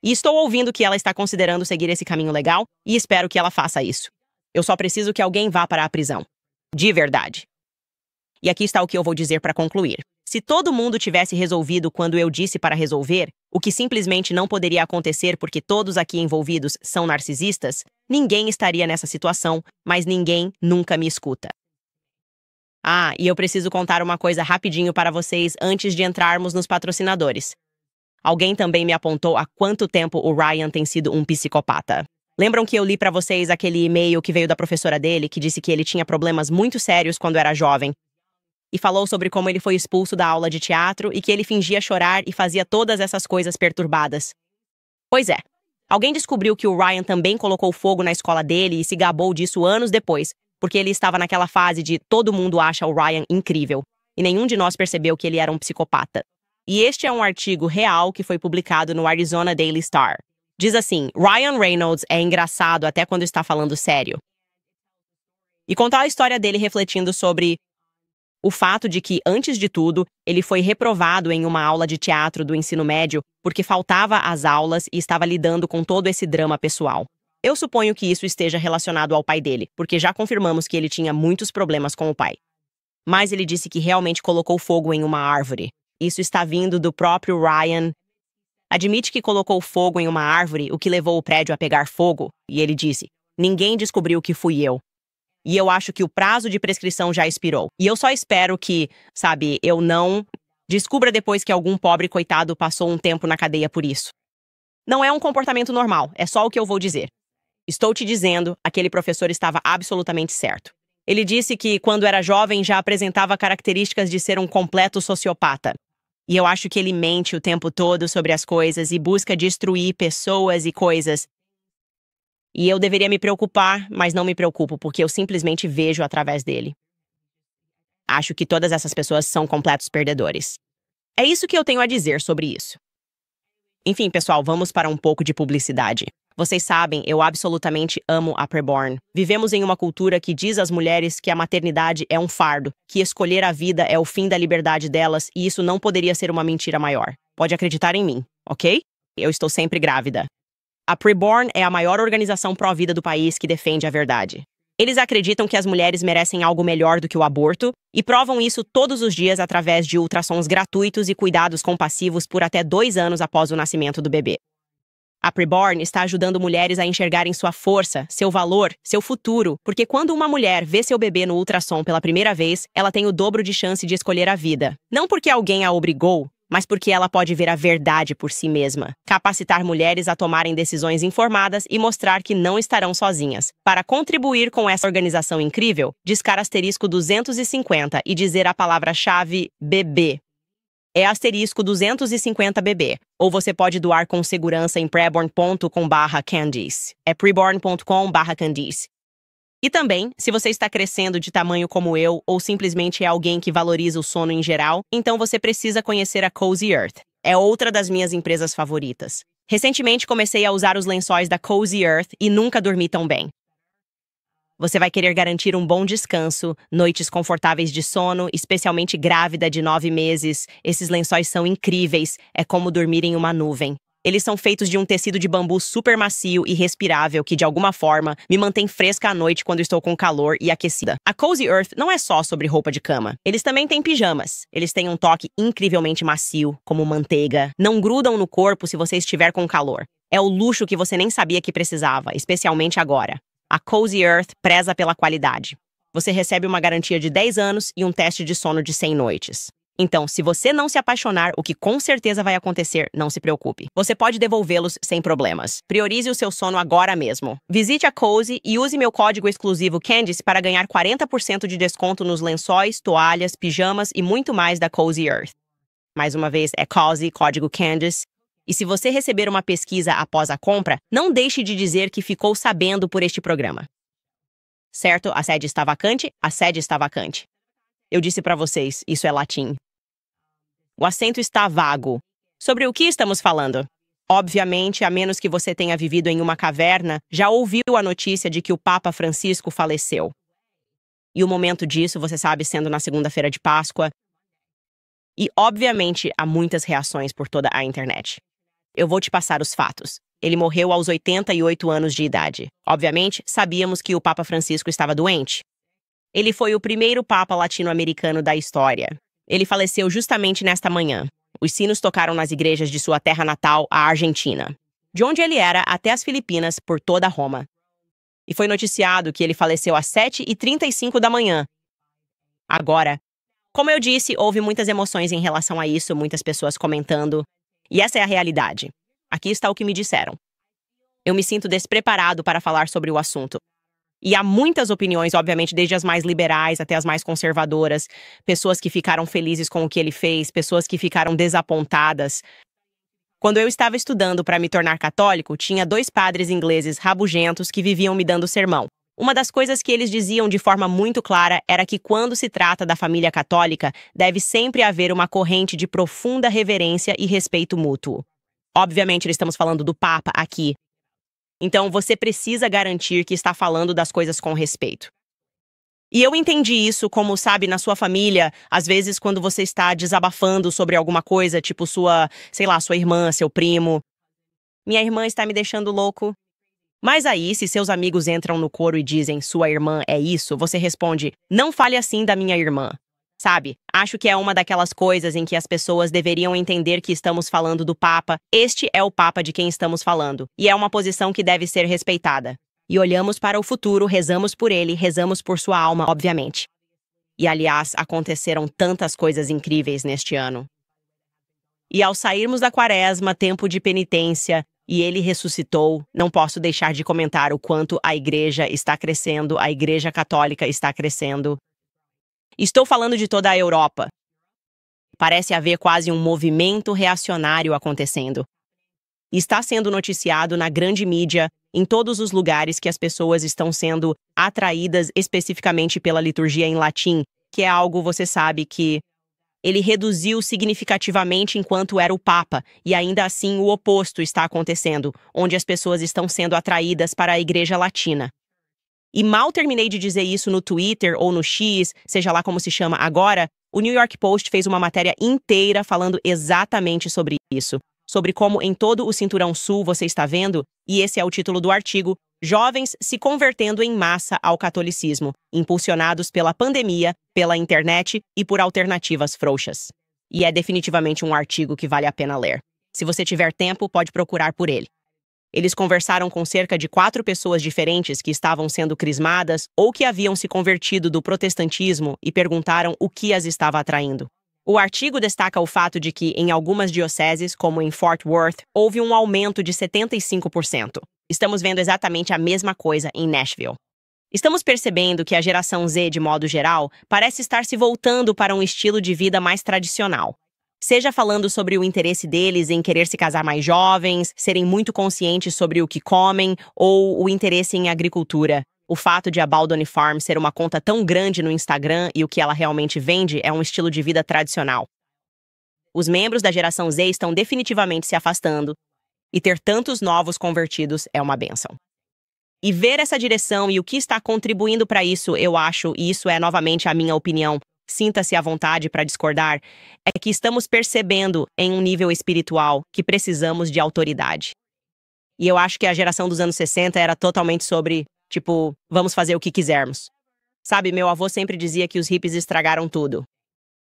E estou ouvindo que ela está considerando seguir esse caminho legal e espero que ela faça isso. Eu só preciso que alguém vá para a prisão. De verdade. E aqui está o que eu vou dizer para concluir. Se todo mundo tivesse resolvido quando eu disse para resolver, o que simplesmente não poderia acontecer porque todos aqui envolvidos são narcisistas, ninguém estaria nessa situação, mas ninguém nunca me escuta. Ah, e eu preciso contar uma coisa rapidinho para vocês antes de entrarmos nos patrocinadores. Alguém também me apontou há quanto tempo o Ryan tem sido um psicopata. Lembram que eu li para vocês aquele e-mail que veio da professora dele que disse que ele tinha problemas muito sérios quando era jovem? E falou sobre como ele foi expulso da aula de teatro e que ele fingia chorar e fazia todas essas coisas perturbadas. Pois é, alguém descobriu que o Ryan também colocou fogo na escola dele e se gabou disso anos depois, porque ele estava naquela fase de todo mundo acha o Ryan incrível, e nenhum de nós percebeu que ele era um psicopata. E este é um artigo real que foi publicado no Arizona Daily Star. Diz assim, Ryan Reynolds é engraçado até quando está falando sério. E contar a história dele refletindo sobre o fato de que, antes de tudo, ele foi reprovado em uma aula de teatro do ensino médio porque faltava às aulas e estava lidando com todo esse drama pessoal. Eu suponho que isso esteja relacionado ao pai dele, porque já confirmamos que ele tinha muitos problemas com o pai. Mas ele disse que realmente colocou fogo em uma árvore. Isso está vindo do próprio Ryan. Admite que colocou fogo em uma árvore, o que levou o prédio a pegar fogo, e ele disse, ninguém descobriu que fui eu. E eu acho que o prazo de prescrição já expirou. E eu só espero que, sabe, eu não descubra depois que algum pobre coitado passou um tempo na cadeia por isso. Não é um comportamento normal, é só o que eu vou dizer. Estou te dizendo, aquele professor estava absolutamente certo. Ele disse que, quando era jovem, já apresentava características de ser um completo sociopata. E eu acho que ele mente o tempo todo sobre as coisas e busca destruir pessoas e coisas. E eu deveria me preocupar, mas não me preocupo, porque eu simplesmente vejo através dele. Acho que todas essas pessoas são completos perdedores. É isso que eu tenho a dizer sobre isso. Enfim, pessoal, vamos para um pouco de publicidade. Vocês sabem, eu absolutamente amo a Preborn. Vivemos em uma cultura que diz às mulheres que a maternidade é um fardo, que escolher a vida é o fim da liberdade delas, e isso não poderia ser uma mentira maior. Pode acreditar em mim, ok? Eu estou sempre grávida. A Preborn é a maior organização pró-vida do país que defende a verdade. Eles acreditam que as mulheres merecem algo melhor do que o aborto e provam isso todos os dias através de ultrassons gratuitos e cuidados compassivos por até 2 anos após o nascimento do bebê. A Preborn está ajudando mulheres a enxergarem sua força, seu valor, seu futuro, porque quando uma mulher vê seu bebê no ultrassom pela primeira vez, ela tem o dobro de chance de escolher a vida. Não porque alguém a obrigou, mas porque ela pode ver a verdade por si mesma. Capacitar mulheres a tomarem decisões informadas e mostrar que não estarão sozinhas. Para contribuir com essa organização incrível, discar *250 e dizer a palavra-chave bebê. É *250BB, ou você pode doar com segurança em preborn.com/candice. É preborn.com/candice. E também, se você está crescendo de tamanho como eu, ou simplesmente é alguém que valoriza o sono em geral, então você precisa conhecer a Cozy Earth. É outra das minhas empresas favoritas. Recentemente comecei a usar os lençóis da Cozy Earth e nunca dormi tão bem. Você vai querer garantir um bom descanso, noites confortáveis de sono, especialmente grávida de 9 meses. Esses lençóis são incríveis, é como dormir em uma nuvem. Eles são feitos de um tecido de bambu super macio e respirável que, de alguma forma, me mantém fresca à noite quando estou com calor e aquecida. A Cozy Earth não é só sobre roupa de cama. Eles também têm pijamas. Eles têm um toque incrivelmente macio, como manteiga. Não grudam no corpo se você estiver com calor. É o luxo que você nem sabia que precisava, especialmente agora. A Cozy Earth preza pela qualidade. Você recebe uma garantia de 10 anos e um teste de sono de 100 noites. Então, se você não se apaixonar, o que com certeza vai acontecer, não se preocupe. Você pode devolvê-los sem problemas. Priorize o seu sono agora mesmo. Visite a Cozy e use meu código exclusivo Candice para ganhar 40% de desconto nos lençóis, toalhas, pijamas e muito mais da Cozy Earth. Mais uma vez, é Cozy, código Candice. E se você receber uma pesquisa após a compra, não deixe de dizer que ficou sabendo por este programa. Certo? A sede está vacante? A sede está vacante. Eu disse para vocês, isso é latim. O assento está vago. Sobre o que estamos falando? Obviamente, a menos que você tenha vivido em uma caverna, já ouviu a notícia de que o Papa Francisco faleceu. E o momento disso, você sabe, sendo na segunda-feira de Páscoa. E, obviamente, há muitas reações por toda a internet. Eu vou te passar os fatos. Ele morreu aos 88 anos de idade. Obviamente, sabíamos que o Papa Francisco estava doente. Ele foi o primeiro Papa latino-americano da história. Ele faleceu justamente nesta manhã. Os sinos tocaram nas igrejas de sua terra natal, a Argentina, de onde ele era até as Filipinas, por toda Roma. E foi noticiado que ele faleceu às 7h35 da manhã. Agora, como eu disse, houve muitas emoções em relação a isso, muitas pessoas comentando. E essa é a realidade. Aqui está o que me disseram. Eu me sinto despreparado para falar sobre o assunto. E há muitas opiniões, obviamente, desde as mais liberais até as mais conservadoras. Pessoas que ficaram felizes com o que ele fez, pessoas que ficaram desapontadas. Quando eu estava estudando para me tornar católico, tinha 2 padres ingleses rabugentos que viviam me dando sermão. Uma das coisas que eles diziam de forma muito clara era que quando se trata da família católica, deve sempre haver uma corrente de profunda reverência e respeito mútuo. Obviamente, estamos falando do Papa aqui. Então, você precisa garantir que está falando das coisas com respeito. E eu entendi isso como, sabe, na sua família, às vezes quando você está desabafando sobre alguma coisa, tipo sua irmã, seu primo. Minha irmã está me deixando louco. Mas aí, se seus amigos entram no coro e dizem, sua irmã é isso, você responde, não fale assim da minha irmã. Sabe, acho que é uma daquelas coisas em que as pessoas deveriam entender que estamos falando do Papa. Este é o Papa de quem estamos falando. E é uma posição que deve ser respeitada. E olhamos para o futuro, rezamos por ele, rezamos por sua alma, obviamente. E, aliás, aconteceram tantas coisas incríveis neste ano. E ao sairmos da quaresma, tempo de penitência, e ele ressuscitou, não posso deixar de comentar o quanto a igreja está crescendo, a igreja católica está crescendo. Estou falando de toda a Europa. Parece haver quase um movimento reacionário acontecendo. Está sendo noticiado na grande mídia, em todos os lugares que as pessoas estão sendo atraídas especificamente pela liturgia em latim, que é algo, você sabe, que ele reduziu significativamente enquanto era o Papa, e ainda assim o oposto está acontecendo, onde as pessoas estão sendo atraídas para a Igreja Latina. E mal terminei de dizer isso no Twitter ou no X, seja lá como se chama agora, o New York Post fez uma matéria inteira falando exatamente sobre isso. Sobre como em todo o Cinturão Sul você está vendo, e esse é o título do artigo, jovens se convertendo em massa ao catolicismo, impulsionados pela pandemia, pela internet e por alternativas frouxas. E é definitivamente um artigo que vale a pena ler. Se você tiver tempo, pode procurar por ele. Eles conversaram com cerca de 4 pessoas diferentes que estavam sendo crismadas ou que haviam se convertido do protestantismo e perguntaram o que as estava atraindo. O artigo destaca o fato de que, em algumas dioceses, como em Fort Worth, houve um aumento de 75%. Estamos vendo exatamente a mesma coisa em Nashville. Estamos percebendo que a geração Z, de modo geral, parece estar se voltando para um estilo de vida mais tradicional. Seja falando sobre o interesse deles em querer se casar mais jovens, serem muito conscientes sobre o que comem, ou o interesse em agricultura. O fato de a Baldoni Farm ser uma conta tão grande no Instagram e o que ela realmente vende é um estilo de vida tradicional. Os membros da geração Z estão definitivamente se afastando, e ter tantos novos convertidos é uma bênção. E ver essa direção e o que está contribuindo para isso, eu acho, e isso é novamente a minha opinião, sinta-se à vontade para discordar, é que estamos percebendo em um nível espiritual que precisamos de autoridade. E eu acho que a geração dos anos 60 era totalmente sobre, tipo, vamos fazer o que quisermos. Sabe, meu avô sempre dizia que os hippies estragaram tudo.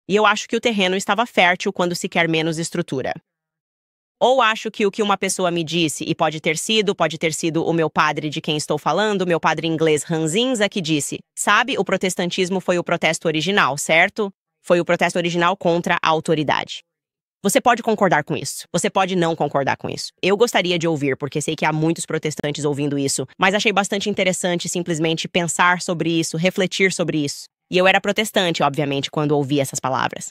E eu acho que o terreno estava fértil quando se quer menos estrutura. Ou acho que o que uma pessoa me disse, e pode ter sido o meu padre de quem estou falando, meu padre inglês Ranzinza, que disse, sabe, o protestantismo foi o protesto original, certo? Foi o protesto original contra a autoridade. Você pode concordar com isso, você pode não concordar com isso. Eu gostaria de ouvir, porque sei que há muitos protestantes ouvindo isso, mas achei bastante interessante simplesmente pensar sobre isso, refletir sobre isso. E eu era protestante, obviamente, quando ouvi essas palavras.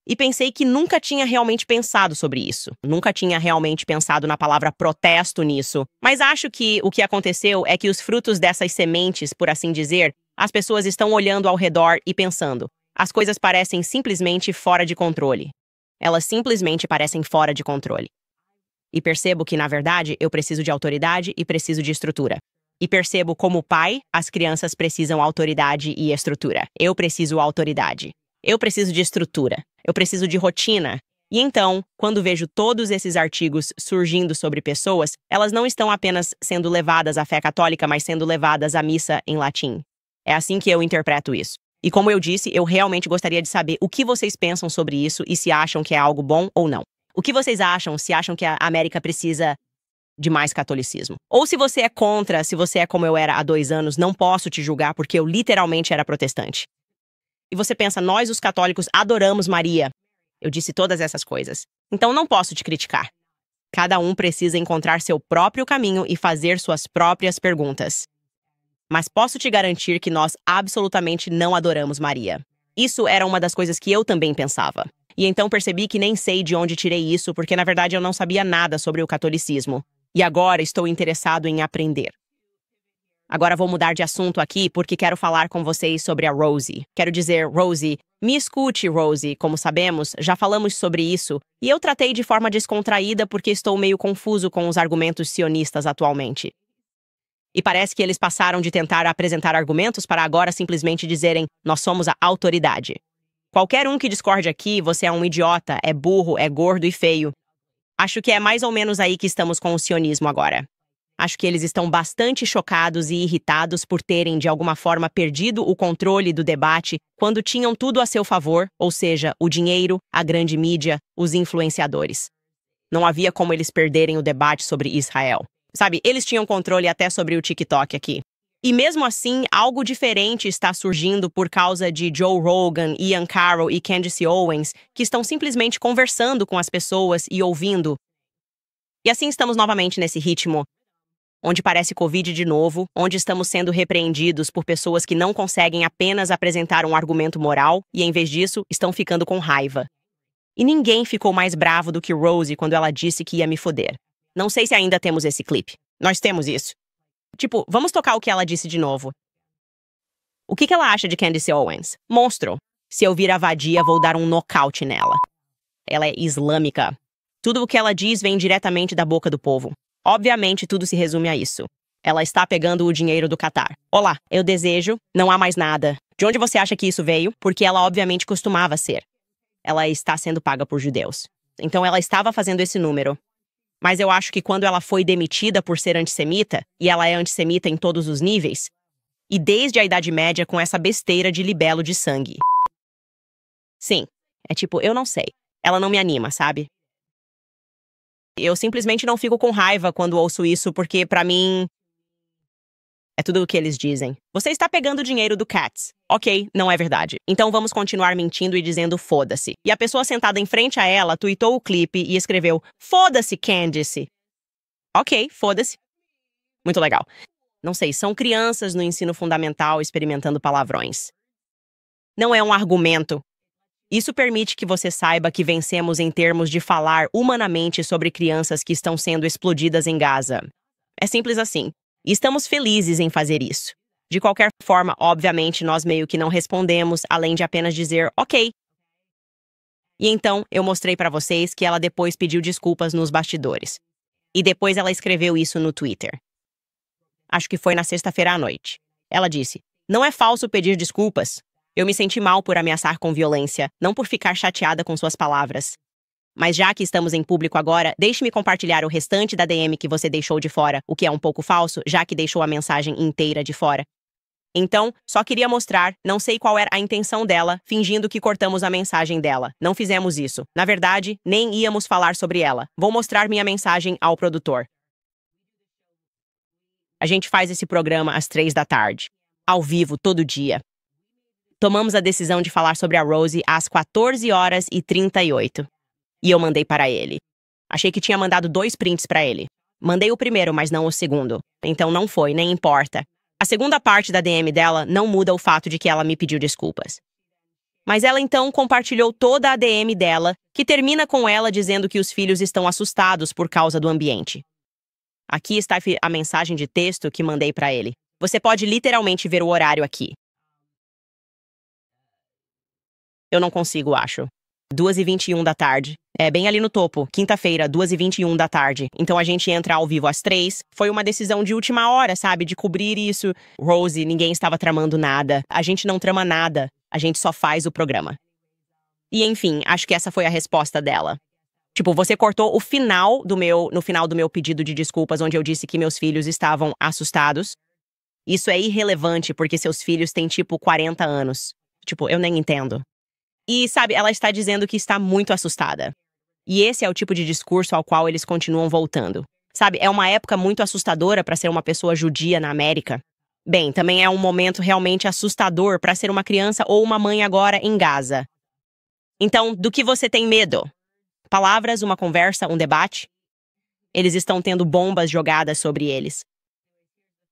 E pensei que nunca tinha realmente pensado sobre isso. Nunca tinha realmente pensado na palavra protesto nisso. Mas acho que o que aconteceu é que os frutos dessas sementes, por assim dizer, as pessoas estão olhando ao redor e pensando. As coisas parecem simplesmente fora de controle. Elas simplesmente parecem fora de controle. E percebo que, na verdade, eu preciso de autoridade e preciso de estrutura. E percebo como pai, as crianças precisam autoridade e estrutura. Eu preciso autoridade. Eu preciso de estrutura. Eu preciso de rotina. E então, quando vejo todos esses artigos surgindo sobre pessoas, elas não estão apenas sendo levadas à fé católica, mas sendo levadas à missa em latim. É assim que eu interpreto isso. E como eu disse, eu realmente gostaria de saber o que vocês pensam sobre isso e se acham que é algo bom ou não. O que vocês acham, se acham que a América precisa de mais catolicismo? Ou se você é contra, se você é como eu era há 2 anos, não posso te julgar porque eu literalmente era protestante. E você pensa, nós os católicos adoramos Maria. Eu disse todas essas coisas. Então não posso te criticar. Cada um precisa encontrar seu próprio caminho e fazer suas próprias perguntas. Mas posso te garantir que nós absolutamente não adoramos Maria. Isso era uma das coisas que eu também pensava. E então percebi que nem sei de onde tirei isso, porque na verdade eu não sabia nada sobre o catolicismo. E agora estou interessado em aprender. Agora vou mudar de assunto aqui porque quero falar com vocês sobre a Rosie. Quero dizer, Rosie, me escute, Rosie. Como sabemos, já falamos sobre isso, e eu tratei de forma descontraída porque estou meio confuso com os argumentos sionistas atualmente. E parece que eles passaram de tentar apresentar argumentos para agora simplesmente dizerem, nós somos a autoridade. Qualquer um que discorde aqui, você é um idiota, é burro, é gordo e feio. Acho que é mais ou menos aí que estamos com o sionismo agora. Acho que eles estão bastante chocados e irritados por terem, de alguma forma, perdido o controle do debate quando tinham tudo a seu favor, ou seja, o dinheiro, a grande mídia, os influenciadores. Não havia como eles perderem o debate sobre Israel. Sabe, eles tinham controle até sobre o TikTok aqui. E mesmo assim, algo diferente está surgindo por causa de Joe Rogan, Ian Carroll e Candace Owens, que estão simplesmente conversando com as pessoas e ouvindo. E assim estamos novamente nesse ritmo, onde parece Covid de novo, onde estamos sendo repreendidos por pessoas que não conseguem apenas apresentar um argumento moral e, em vez disso, estão ficando com raiva. E ninguém ficou mais bravo do que Rosie quando ela disse que ia me foder. Não sei se ainda temos esse clipe. Nós temos isso. Tipo, vamos tocar o que ela disse de novo. O que ela acha de Candace Owens? Monstro. Se eu vir a vadia, vou dar um nocaute nela. Ela é islâmica. Tudo o que ela diz vem diretamente da boca do povo. Obviamente, tudo se resume a isso. Ela está pegando o dinheiro do Catar. Olá, eu desejo, não há mais nada. De onde você acha que isso veio? Porque ela obviamente costumava ser. Ela está sendo paga por judeus. Então ela estava fazendo esse número. Mas eu acho que quando ela foi demitida por ser antissemita, e ela é antissemita em todos os níveis, e desde a Idade Média com essa besteira de libelo de sangue. Sim, é tipo, eu não sei. Ela não me anima, sabe? Eu simplesmente não fico com raiva quando ouço isso, porque, pra mim, é tudo o que eles dizem. Você está pegando o dinheiro do Cats. Ok, não é verdade. Então vamos continuar mentindo e dizendo foda-se. E a pessoa sentada em frente a ela tweetou o clipe e escreveu foda-se, Candice. Ok, foda-se. Muito legal. Não sei, são crianças no ensino fundamental experimentando palavrões. Não é um argumento. Isso permite que você saiba que vencemos em termos de falar humanamente sobre crianças que estão sendo explodidas em Gaza. É simples assim. E estamos felizes em fazer isso. De qualquer forma, obviamente, nós meio que não respondemos, além de apenas dizer ok. E então, eu mostrei pra vocês que ela depois pediu desculpas nos bastidores. E depois ela escreveu isso no Twitter. Acho que foi na sexta-feira à noite. Ela disse, não é falso pedir desculpas. Eu me senti mal por ameaçar com violência, não por ficar chateada com suas palavras. Mas já que estamos em público agora, deixe-me compartilhar o restante da DM que você deixou de fora, o que é um pouco falso, já que deixou a mensagem inteira de fora. Então, só queria mostrar, não sei qual era a intenção dela, fingindo que cortamos a mensagem dela. Não fizemos isso. Na verdade, nem íamos falar sobre ela. Vou mostrar minha mensagem ao produtor. A gente faz esse programa às 3 da tarde. Ao vivo, todo dia. Tomamos a decisão de falar sobre a Rosie às 14h38. E eu mandei para ele. Achei que tinha mandado 2 prints para ele. Mandei o primeiro, mas não o segundo. Então não foi, nem importa. A segunda parte da DM dela não muda o fato de que ela me pediu desculpas. Mas ela então compartilhou toda a DM dela, que termina com ela dizendo que os filhos estão assustados por causa do ambiente. Aqui está a mensagem de texto que mandei para ele. Você pode literalmente ver o horário aqui. Eu não consigo, acho. 2h21 da tarde. É bem ali no topo. Quinta-feira, 2h21 da tarde. Então a gente entra ao vivo às 3. Foi uma decisão de última hora, sabe? De cobrir isso. Rosie, ninguém estava tramando nada. A gente não trama nada. A gente só faz o programa. E enfim, acho que essa foi a resposta dela. Tipo, você cortou o final no final do meu pedido de desculpas, onde eu disse que meus filhos estavam assustados. Isso é irrelevante, porque seus filhos têm, tipo, 40 anos. Tipo, eu nem entendo. E, sabe, ela está dizendo que está muito assustada. E esse é o tipo de discurso ao qual eles continuam voltando. Sabe, é uma época muito assustadora para ser uma pessoa judia na América. Bem, também é um momento realmente assustador para ser uma criança ou uma mãe agora em Gaza. Então, do que você tem medo? Palavras, uma conversa, um debate? Eles estão tendo bombas jogadas sobre eles.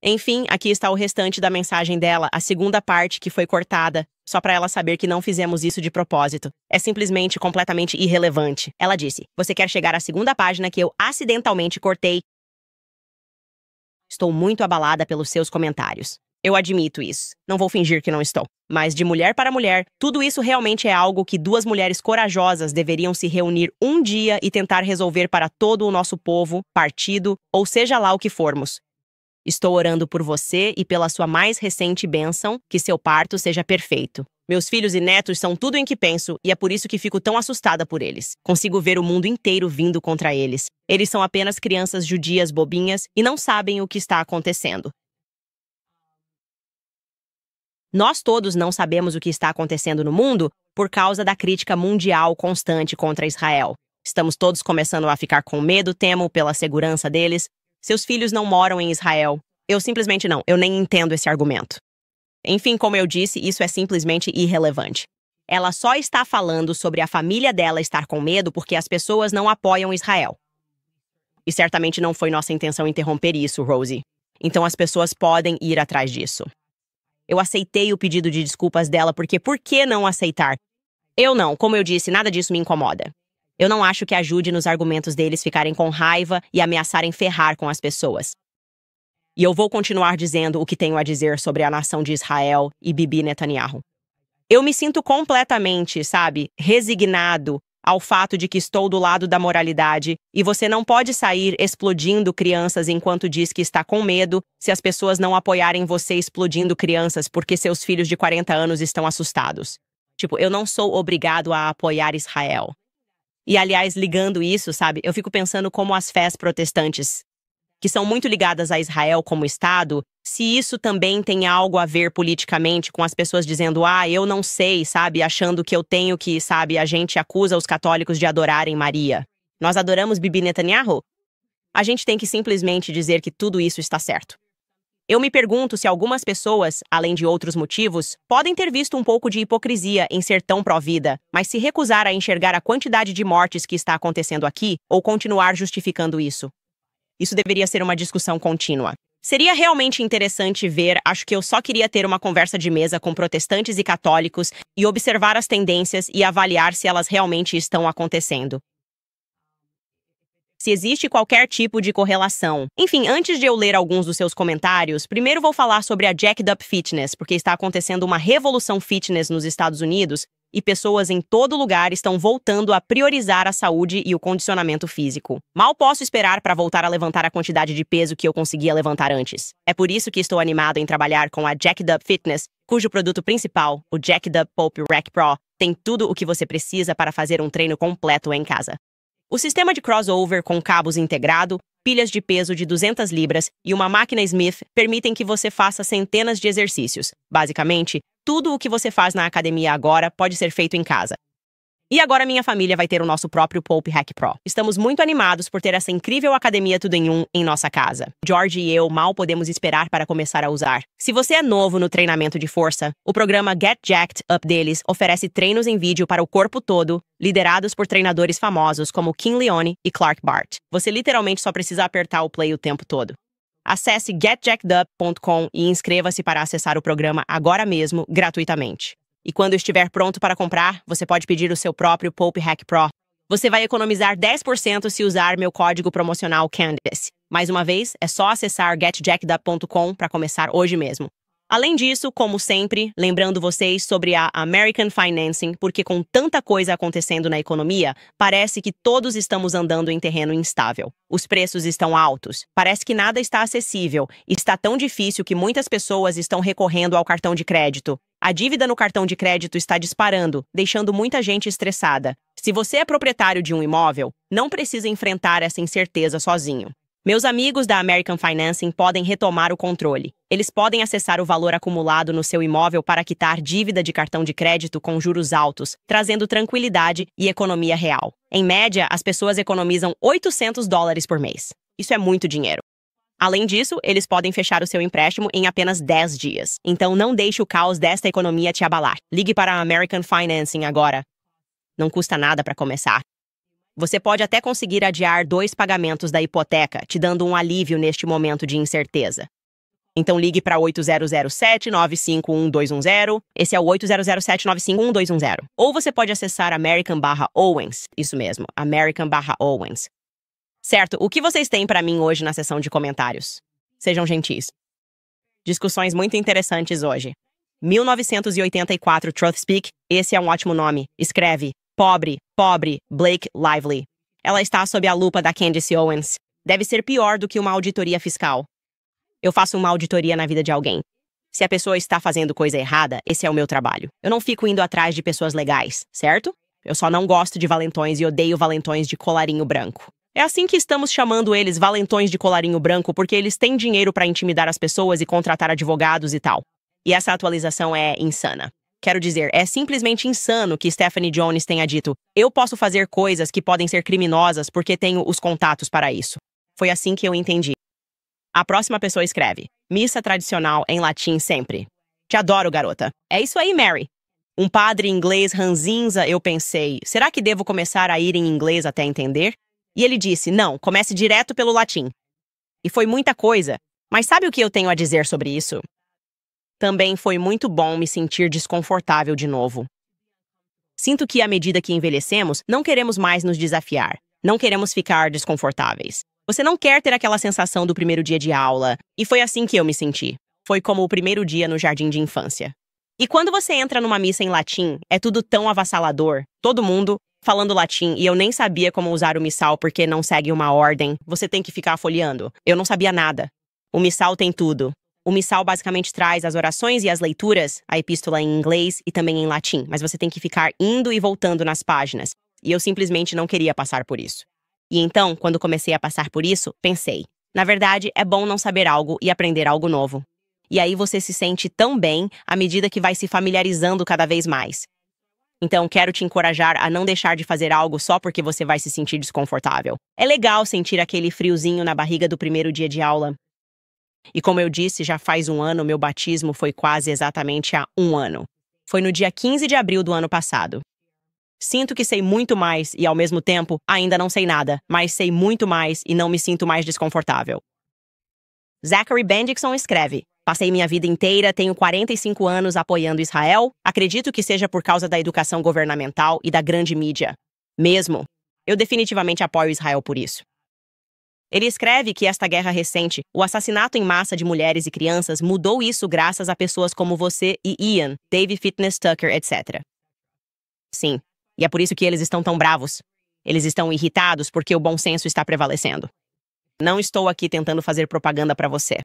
Enfim, aqui está o restante da mensagem dela, a segunda parte que foi cortada, só para ela saber que não fizemos isso de propósito. É simplesmente completamente irrelevante. Ela disse, você quer chegar à segunda página que eu acidentalmente cortei? Estou muito abalada pelos seus comentários. Eu admito isso. Não vou fingir que não estou. Mas de mulher para mulher, tudo isso realmente é algo que 2 mulheres corajosas deveriam se reunir um dia e tentar resolver para todo o nosso povo, partido, ou seja lá o que formos. Estou orando por você e pela sua mais recente bênção, que seu parto seja perfeito. Meus filhos e netos são tudo em que penso e é por isso que fico tão assustada por eles. Consigo ver o mundo inteiro vindo contra eles. Eles são apenas crianças judias bobinhas e não sabem o que está acontecendo. Nós todos não sabemos o que está acontecendo no mundo por causa da crítica mundial constante contra Israel. Estamos todos começando a ficar com medo, temo pela segurança deles. Seus filhos não moram em Israel. Eu simplesmente não. Eu nem entendo esse argumento. Enfim, como eu disse, isso é simplesmente irrelevante. Ela só está falando sobre a família dela estar com medo porque as pessoas não apoiam Israel. E certamente não foi nossa intenção interromper isso, Rosie. Então as pessoas podem ir atrás disso. Eu aceitei o pedido de desculpas dela porque por que não aceitar? Eu não, como eu disse, nada disso me incomoda. Eu não acho que ajude nos argumentos deles ficarem com raiva e ameaçarem ferrar com as pessoas. E eu vou continuar dizendo o que tenho a dizer sobre a nação de Israel e Bibi Netanyahu. Eu me sinto completamente, sabe, resignado ao fato de que estou do lado da moralidade e você não pode sair explodindo crianças enquanto diz que está com medo se as pessoas não apoiarem você explodindo crianças porque seus filhos de 40 anos estão assustados. Tipo, eu não sou obrigado a apoiar Israel. E, aliás, ligando isso, sabe, eu fico pensando como as fés protestantes, que são muito ligadas a Israel como Estado, se isso também tem algo a ver politicamente com as pessoas dizendo, eu não sei, sabe, achando que eu tenho que, sabe, a gente acusa os católicos de adorarem Maria. Nós adoramos Bibi Netanyahu? A gente tem que simplesmente dizer que tudo isso está certo. Eu me pergunto se algumas pessoas, além de outros motivos, podem ter visto um pouco de hipocrisia em ser tão pró-vida, mas se recusar a enxergar a quantidade de mortes que está acontecendo aqui ou continuar justificando isso. Isso deveria ser uma discussão contínua. Seria realmente interessante ver, acho que eu só queria ter uma conversa de mesa com protestantes e católicos e observar as tendências e avaliar se elas realmente estão acontecendo. Se existe qualquer tipo de correlação. Enfim, antes de eu ler alguns dos seus comentários, primeiro vou falar sobre a Jacked Up Fitness, porque está acontecendo uma revolução fitness nos Estados Unidos e pessoas em todo lugar estão voltando a priorizar a saúde e o condicionamento físico. Mal posso esperar para voltar a levantar a quantidade de peso que eu conseguia levantar antes. É por isso que estou animado em trabalhar com a Jacked Up Fitness, cujo produto principal, o Jacked Up Pulp Rack Pro, tem tudo o que você precisa para fazer um treino completo em casa. O sistema de crossover com cabos integrado, pilhas de peso de 200 libras e uma máquina Smith permitem que você faça centenas de exercícios. Basicamente, tudo o que você faz na academia agora pode ser feito em casa. E agora minha família vai ter o nosso próprio Pulp Hack Pro. Estamos muito animados por ter essa incrível academia tudo em um em nossa casa. George e eu mal podemos esperar para começar a usar. Se você é novo no treinamento de força, o programa Get Jacked Up deles oferece treinos em vídeo para o corpo todo, liderados por treinadores famosos como Kim Leone e Clark Bart. Você literalmente só precisa apertar o play o tempo todo. Acesse getjackedup.com e inscreva-se para acessar o programa agora mesmo, gratuitamente. E quando estiver pronto para comprar, você pode pedir o seu próprio Pulp Hack Pro. Você vai economizar 10% se usar meu código promocional Candice. Mais uma vez, é só acessar getjackedup.com para começar hoje mesmo. Além disso, como sempre, lembrando vocês sobre a American Financing, porque com tanta coisa acontecendo na economia, parece que todos estamos andando em terreno instável. Os preços estão altos, parece que nada está acessível, e está tão difícil que muitas pessoas estão recorrendo ao cartão de crédito. A dívida no cartão de crédito está disparando, deixando muita gente estressada. Se você é proprietário de um imóvel, não precisa enfrentar essa incerteza sozinho. Meus amigos da American Financing podem retomar o controle. Eles podem acessar o valor acumulado no seu imóvel para quitar dívida de cartão de crédito com juros altos, trazendo tranquilidade e economia real. Em média, as pessoas economizam $800 por mês. Isso é muito dinheiro. Além disso, eles podem fechar o seu empréstimo em apenas 10 dias. Então não deixe o caos desta economia te abalar. Ligue para a American Financing agora. Não custa nada para começar. Você pode até conseguir adiar 2 pagamentos da hipoteca, te dando um alívio neste momento de incerteza. Então ligue para 8007-951-210. Esse é o 8007-951-210. Ou você pode acessar American/Owens. Isso mesmo, American/Owens. Certo, o que vocês têm para mim hoje na seção de comentários? Sejam gentis. Discussões muito interessantes hoje. 1984 Truth Speak, esse é um ótimo nome. Escreve, pobre, Blake Lively. Ela está sob a lupa da Candace Owens. Deve ser pior do que uma auditoria fiscal. Eu faço uma auditoria na vida de alguém. Se a pessoa está fazendo coisa errada, esse é o meu trabalho. Eu não fico indo atrás de pessoas legais, certo? Eu só não gosto de valentões e odeio valentões de colarinho branco. É assim que estamos chamando eles valentões de colarinho branco porque eles têm dinheiro para intimidar as pessoas e contratar advogados e tal. E essa atualização é insana. Quero dizer, é simplesmente insano que Stephanie Jones tenha dito: eu posso fazer coisas que podem ser criminosas porque tenho os contatos para isso. Foi assim que eu entendi. A próxima pessoa escreve: missa tradicional em latim sempre. Te adoro, garota. É isso aí, Mary. Um padre inglês ranzinza, eu pensei, será que devo começar a ir em inglês até entender? E ele disse, não, comece direto pelo latim. E foi muita coisa, mas sabe o que eu tenho a dizer sobre isso? Também foi muito bom me sentir desconfortável de novo. Sinto que, à medida que envelhecemos, não queremos mais nos desafiar. Não queremos ficar desconfortáveis. Você não quer ter aquela sensação do primeiro dia de aula. E foi assim que eu me senti. Foi como o primeiro dia no jardim de infância. E quando você entra numa missa em latim, é tudo tão avassalador. Todo mundo falando latim, e eu nem sabia como usar o missal porque não segue uma ordem. Você tem que ficar folheando. Eu não sabia nada. O missal tem tudo. O missal basicamente traz as orações e as leituras, a epístola em inglês e também em latim, mas você tem que ficar indo e voltando nas páginas. E eu simplesmente não queria passar por isso. E então, quando comecei a passar por isso, pensei, na verdade, é bom não saber algo e aprender algo novo. E aí você se sente tão bem à medida que vai se familiarizando cada vez mais. Então, quero te encorajar a não deixar de fazer algo só porque você vai se sentir desconfortável. É legal sentir aquele friozinho na barriga do primeiro dia de aula. E como eu disse, já faz um ano, meu batismo foi quase exatamente há um ano. Foi no dia 15 de abril do ano passado. Sinto que sei muito mais e, ao mesmo tempo, ainda não sei nada, mas sei muito mais e não me sinto mais desconfortável. Zachary Bendixson escreve: passei minha vida inteira, tenho 45 anos apoiando Israel. Acredito que seja por causa da educação governamental e da grande mídia. Mesmo, eu definitivamente apoio Israel por isso. Ele escreve que esta guerra recente, o assassinato em massa de mulheres e crianças, mudou isso graças a pessoas como você e Ian, Dave Fitness Tucker, etc. Sim, e é por isso que eles estão tão bravos. Eles estão irritados porque o bom senso está prevalecendo. Não estou aqui tentando fazer propaganda para você.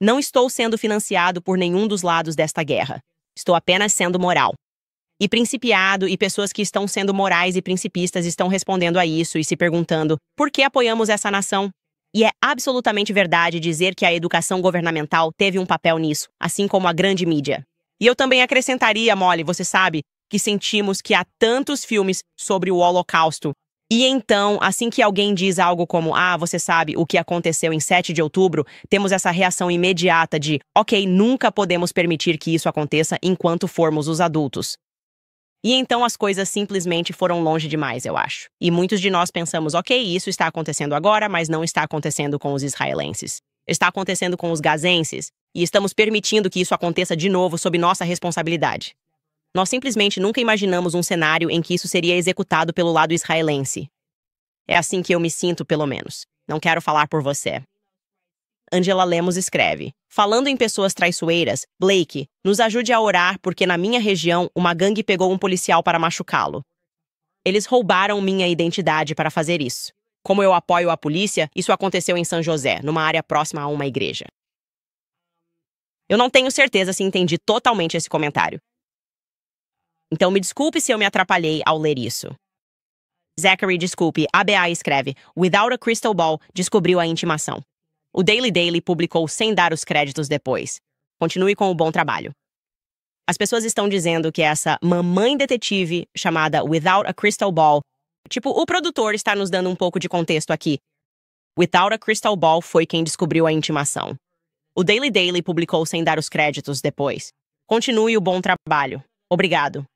Não estou sendo financiado por nenhum dos lados desta guerra. Estou apenas sendo moral. E principiado e pessoas que estão sendo morais e principistas estão respondendo a isso e se perguntando por que apoiamos essa nação? E é absolutamente verdade dizer que a educação governamental teve um papel nisso, assim como a grande mídia. E eu também acrescentaria, Molly, você sabe, que sentimos que há tantos filmes sobre o Holocausto. E então, assim que alguém diz algo como, você sabe o que aconteceu em 7 de outubro, temos essa reação imediata de, ok, nunca podemos permitir que isso aconteça enquanto formos os adultos. E então as coisas simplesmente foram longe demais, eu acho. E muitos de nós pensamos, ok, isso está acontecendo agora, mas não está acontecendo com os israelenses. Está acontecendo com os gazenses, e estamos permitindo que isso aconteça de novo sob nossa responsabilidade. Nós simplesmente nunca imaginamos um cenário em que isso seria executado pelo lado israelense. É assim que eu me sinto, pelo menos. Não quero falar por você. Angela Lemos escreve: falando em pessoas traiçoeiras, Blake, nos ajude a orar porque na minha região uma gangue pegou um policial para machucá-lo. Eles roubaram minha identidade para fazer isso. Como eu apoio a polícia, isso aconteceu em São José, numa área próxima a uma igreja. Eu não tenho certeza se entendi totalmente esse comentário. Então me desculpe se eu me atrapalhei ao ler isso. Zachary, desculpe, ABA escreve: Without a Crystal Ball, descobriu a intimação. O Daily Daily publicou sem dar os créditos depois. Continue com o bom trabalho. As pessoas estão dizendo que essa mamãe detetive chamada Without a Crystal Ball, o produtor está nos dando um pouco de contexto aqui. Without a Crystal Ball foi quem descobriu a intimação. O Daily Daily publicou sem dar os créditos depois. Continue o bom trabalho. Obrigado.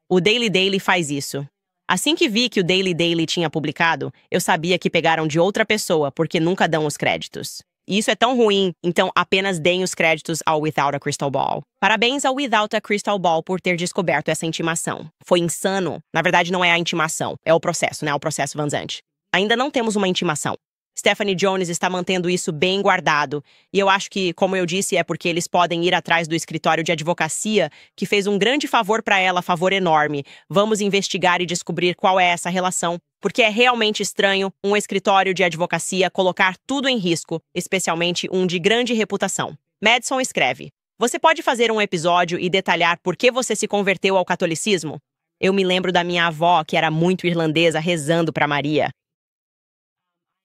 O Daily Daily faz isso. Assim que vi que o Daily Daily tinha publicado, eu sabia que pegaram de outra pessoa, porque nunca dão os créditos. E isso é tão ruim, então apenas deem os créditos ao Without a Crystal Ball. Parabéns ao Without a Crystal Ball por ter descoberto essa intimação. Foi insano. Na verdade, não é a intimação, é o processo, né? O processo Van Zandt. Ainda não temos uma intimação. Stephanie Jones está mantendo isso bem guardado. E eu acho que, como eu disse, é porque eles podem ir atrás do escritório de advocacia, que fez um grande favor para ela, favor enorme. Vamos investigar e descobrir qual é essa relação, porque é realmente estranho um escritório de advocacia colocar tudo em risco, especialmente um de grande reputação. Madison escreve: você pode fazer um episódio e detalhar por que você se converteu ao catolicismo? Eu me lembro da minha avó, que era muito irlandesa, rezando para Maria.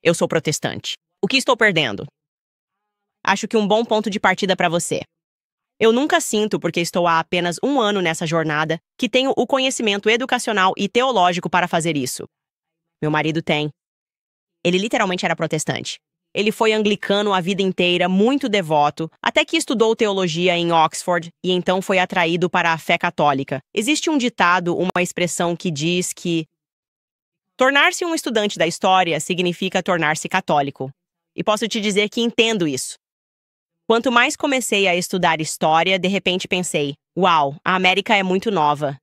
Eu sou protestante. O que estou perdendo? Acho que um bom ponto de partida para você. Eu nunca sinto, porque estou há apenas um ano nessa jornada, que tenho o conhecimento educacional e teológico para fazer isso. Meu marido tem. Ele literalmente era protestante. Ele foi anglicano a vida inteira, muito devoto, até que estudou teologia em Oxford e então foi atraído para a fé católica. Existe um ditado, uma expressão que diz que tornar-se um estudante da história significa tornar-se católico. E posso te dizer que entendo isso. Quanto mais comecei a estudar história, de repente pensei, uau, a América é muito nova.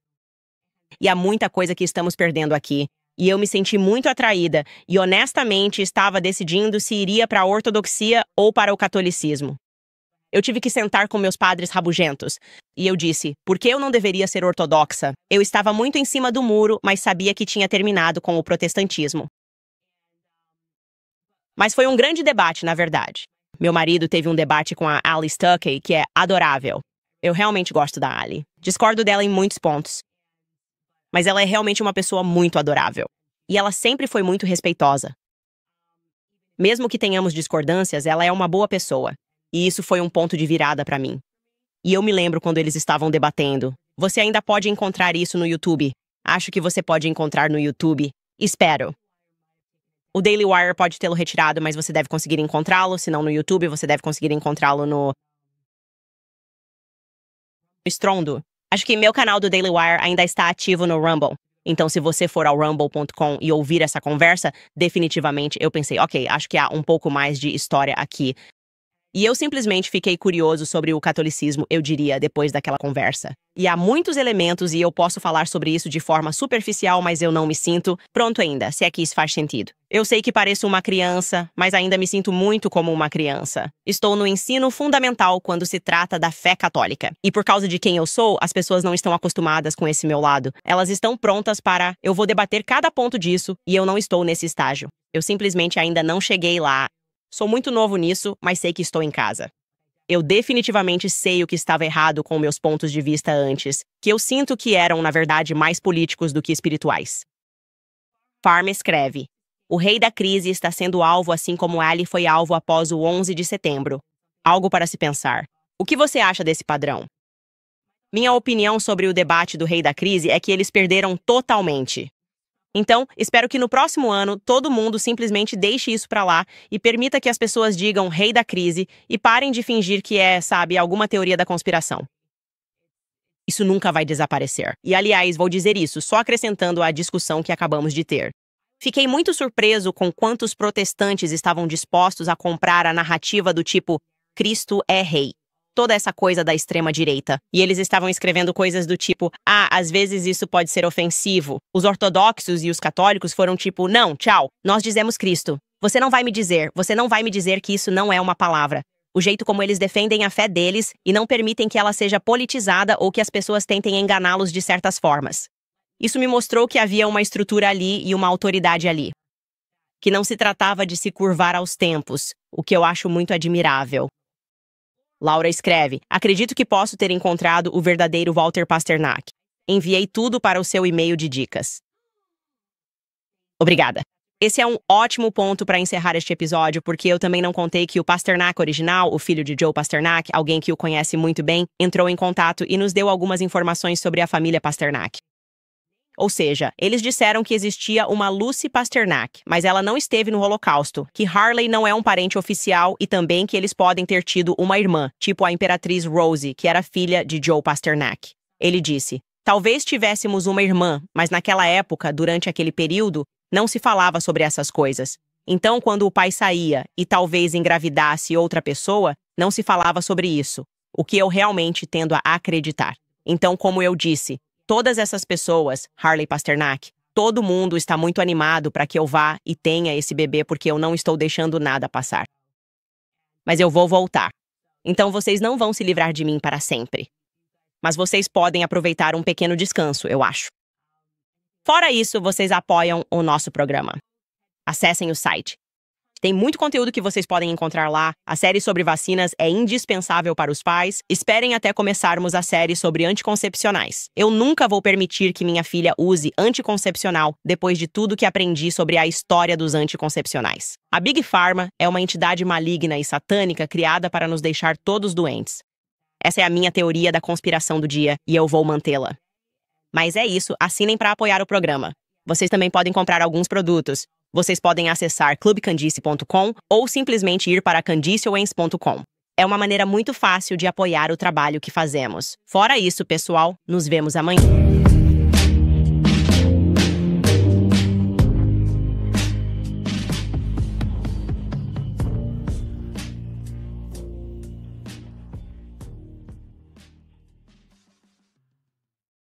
E há muita coisa que estamos perdendo aqui. E eu me senti muito atraída e honestamente estava decidindo se iria para a ortodoxia ou para o catolicismo. Eu tive que sentar com meus padres rabugentos. E eu disse, por que eu não deveria ser ortodoxa? Eu estava muito em cima do muro, mas sabia que tinha terminado com o protestantismo. Mas foi um grande debate, na verdade. Meu marido teve um debate com a Ali Stuckey, que é adorável. Eu realmente gosto da Ali. Discordo dela em muitos pontos. Mas ela é realmente uma pessoa muito adorável. E ela sempre foi muito respeitosa. Mesmo que tenhamos discordâncias, ela é uma boa pessoa. E isso foi um ponto de virada para mim. E eu me lembro quando eles estavam debatendo. Você ainda pode encontrar isso no YouTube. acho que você pode encontrar no YouTube. Espero. O Daily Wire pode tê-lo retirado, mas você deve conseguir encontrá-lo. Se não no YouTube, você deve conseguir encontrá-lo no Estrondo. Acho que meu canal do Daily Wire ainda está ativo no Rumble. Então, se você for ao rumble.com e ouvir essa conversa, definitivamente eu pensei, ok, acho que há um pouco mais de história aqui. E eu simplesmente fiquei curioso sobre o catolicismo, eu diria, depois daquela conversa. E há muitos elementos e eu posso falar sobre isso de forma superficial, mas eu não me sinto pronto ainda, se é que isso faz sentido. Eu sei que pareço uma criança, mas ainda me sinto muito como uma criança. Estou no ensino fundamental quando se trata da fé católica. E por causa de quem eu sou, as pessoas não estão acostumadas com esse meu lado. Elas estão prontas para eu vou debater cada ponto disso e eu não estou nesse estágio. Eu simplesmente ainda não cheguei lá. Sou muito novo nisso, mas sei que estou em casa. Eu definitivamente sei o que estava errado com meus pontos de vista antes, que eu sinto que eram, na verdade, mais políticos do que espirituais. Farm escreve: o rei da crise está sendo alvo assim como Ali foi alvo após o 11 de setembro. Algo para se pensar. O que você acha desse padrão? Minha opinião sobre o debate do rei da crise é que eles perderam totalmente. Então, espero que no próximo ano todo mundo simplesmente deixe isso pra lá e permita que as pessoas digam rei da crise e parem de fingir que é, sabe, alguma teoria da conspiração. Isso nunca vai desaparecer. E, aliás, vou dizer isso só acrescentando à discussão que acabamos de ter. Fiquei muito surpreso com quantos protestantes estavam dispostos a comprar a narrativa do tipo Cristo é rei. Toda essa coisa da extrema-direita. E eles estavam escrevendo coisas do tipo, às vezes isso pode ser ofensivo. Os ortodoxos e os católicos foram tipo, não, tchau, nós dizemos Cristo. Você não vai me dizer que isso não é uma palavra. O jeito como eles defendem a fé deles e não permitem que ela seja politizada ou que as pessoas tentem enganá-los de certas formas. Isso me mostrou que havia uma estrutura ali e uma autoridade ali. Que não se tratava de se curvar aos tempos, o que eu acho muito admirável. Laura escreve: acredito que posso ter encontrado o verdadeiro Walter Pasternak. Enviei tudo para o seu e-mail de dicas. Obrigada. Esse é um ótimo ponto para encerrar este episódio, porque eu também não contei que o Pasternak original, o filho de Joe Pasternak, alguém que o conhece muito bem, entrou em contato e nos deu algumas informações sobre a família Pasternak. Ou seja, eles disseram que existia uma Lucy Pasternak, mas ela não esteve no Holocausto, que Harley não é um parente oficial e também que eles podem ter tido uma irmã, tipo a Imperatriz Rosie, que era filha de Joe Pasternak. Ele disse: talvez tivéssemos uma irmã, mas naquela época, durante aquele período, não se falava sobre essas coisas. Então, quando o pai saía e talvez engravidasse outra pessoa, não se falava sobre isso, o que eu realmente tendo a acreditar. Então, como eu disse, todas essas pessoas, Harley Pasternak, todo mundo está muito animado para que eu vá e tenha esse bebê porque eu não estou deixando nada passar. Mas eu vou voltar. Então vocês não vão se livrar de mim para sempre. Mas vocês podem aproveitar um pequeno descanso, eu acho. Fora isso, vocês apoiam o nosso programa. Acessem o site. Tem muito conteúdo que vocês podem encontrar lá. A série sobre vacinas é indispensável para os pais. Esperem até começarmos a série sobre anticoncepcionais. Eu nunca vou permitir que minha filha use anticoncepcional depois de tudo que aprendi sobre a história dos anticoncepcionais. A Big Pharma é uma entidade maligna e satânica criada para nos deixar todos doentes. Essa é a minha teoria da conspiração do dia e eu vou mantê-la. Mas é isso, assinem para apoiar o programa. Vocês também podem comprar alguns produtos. Vocês podem acessar clubcandice.com ou simplesmente ir para candiceowens.com. É uma maneira muito fácil de apoiar o trabalho que fazemos. Fora isso, pessoal, nos vemos amanhã.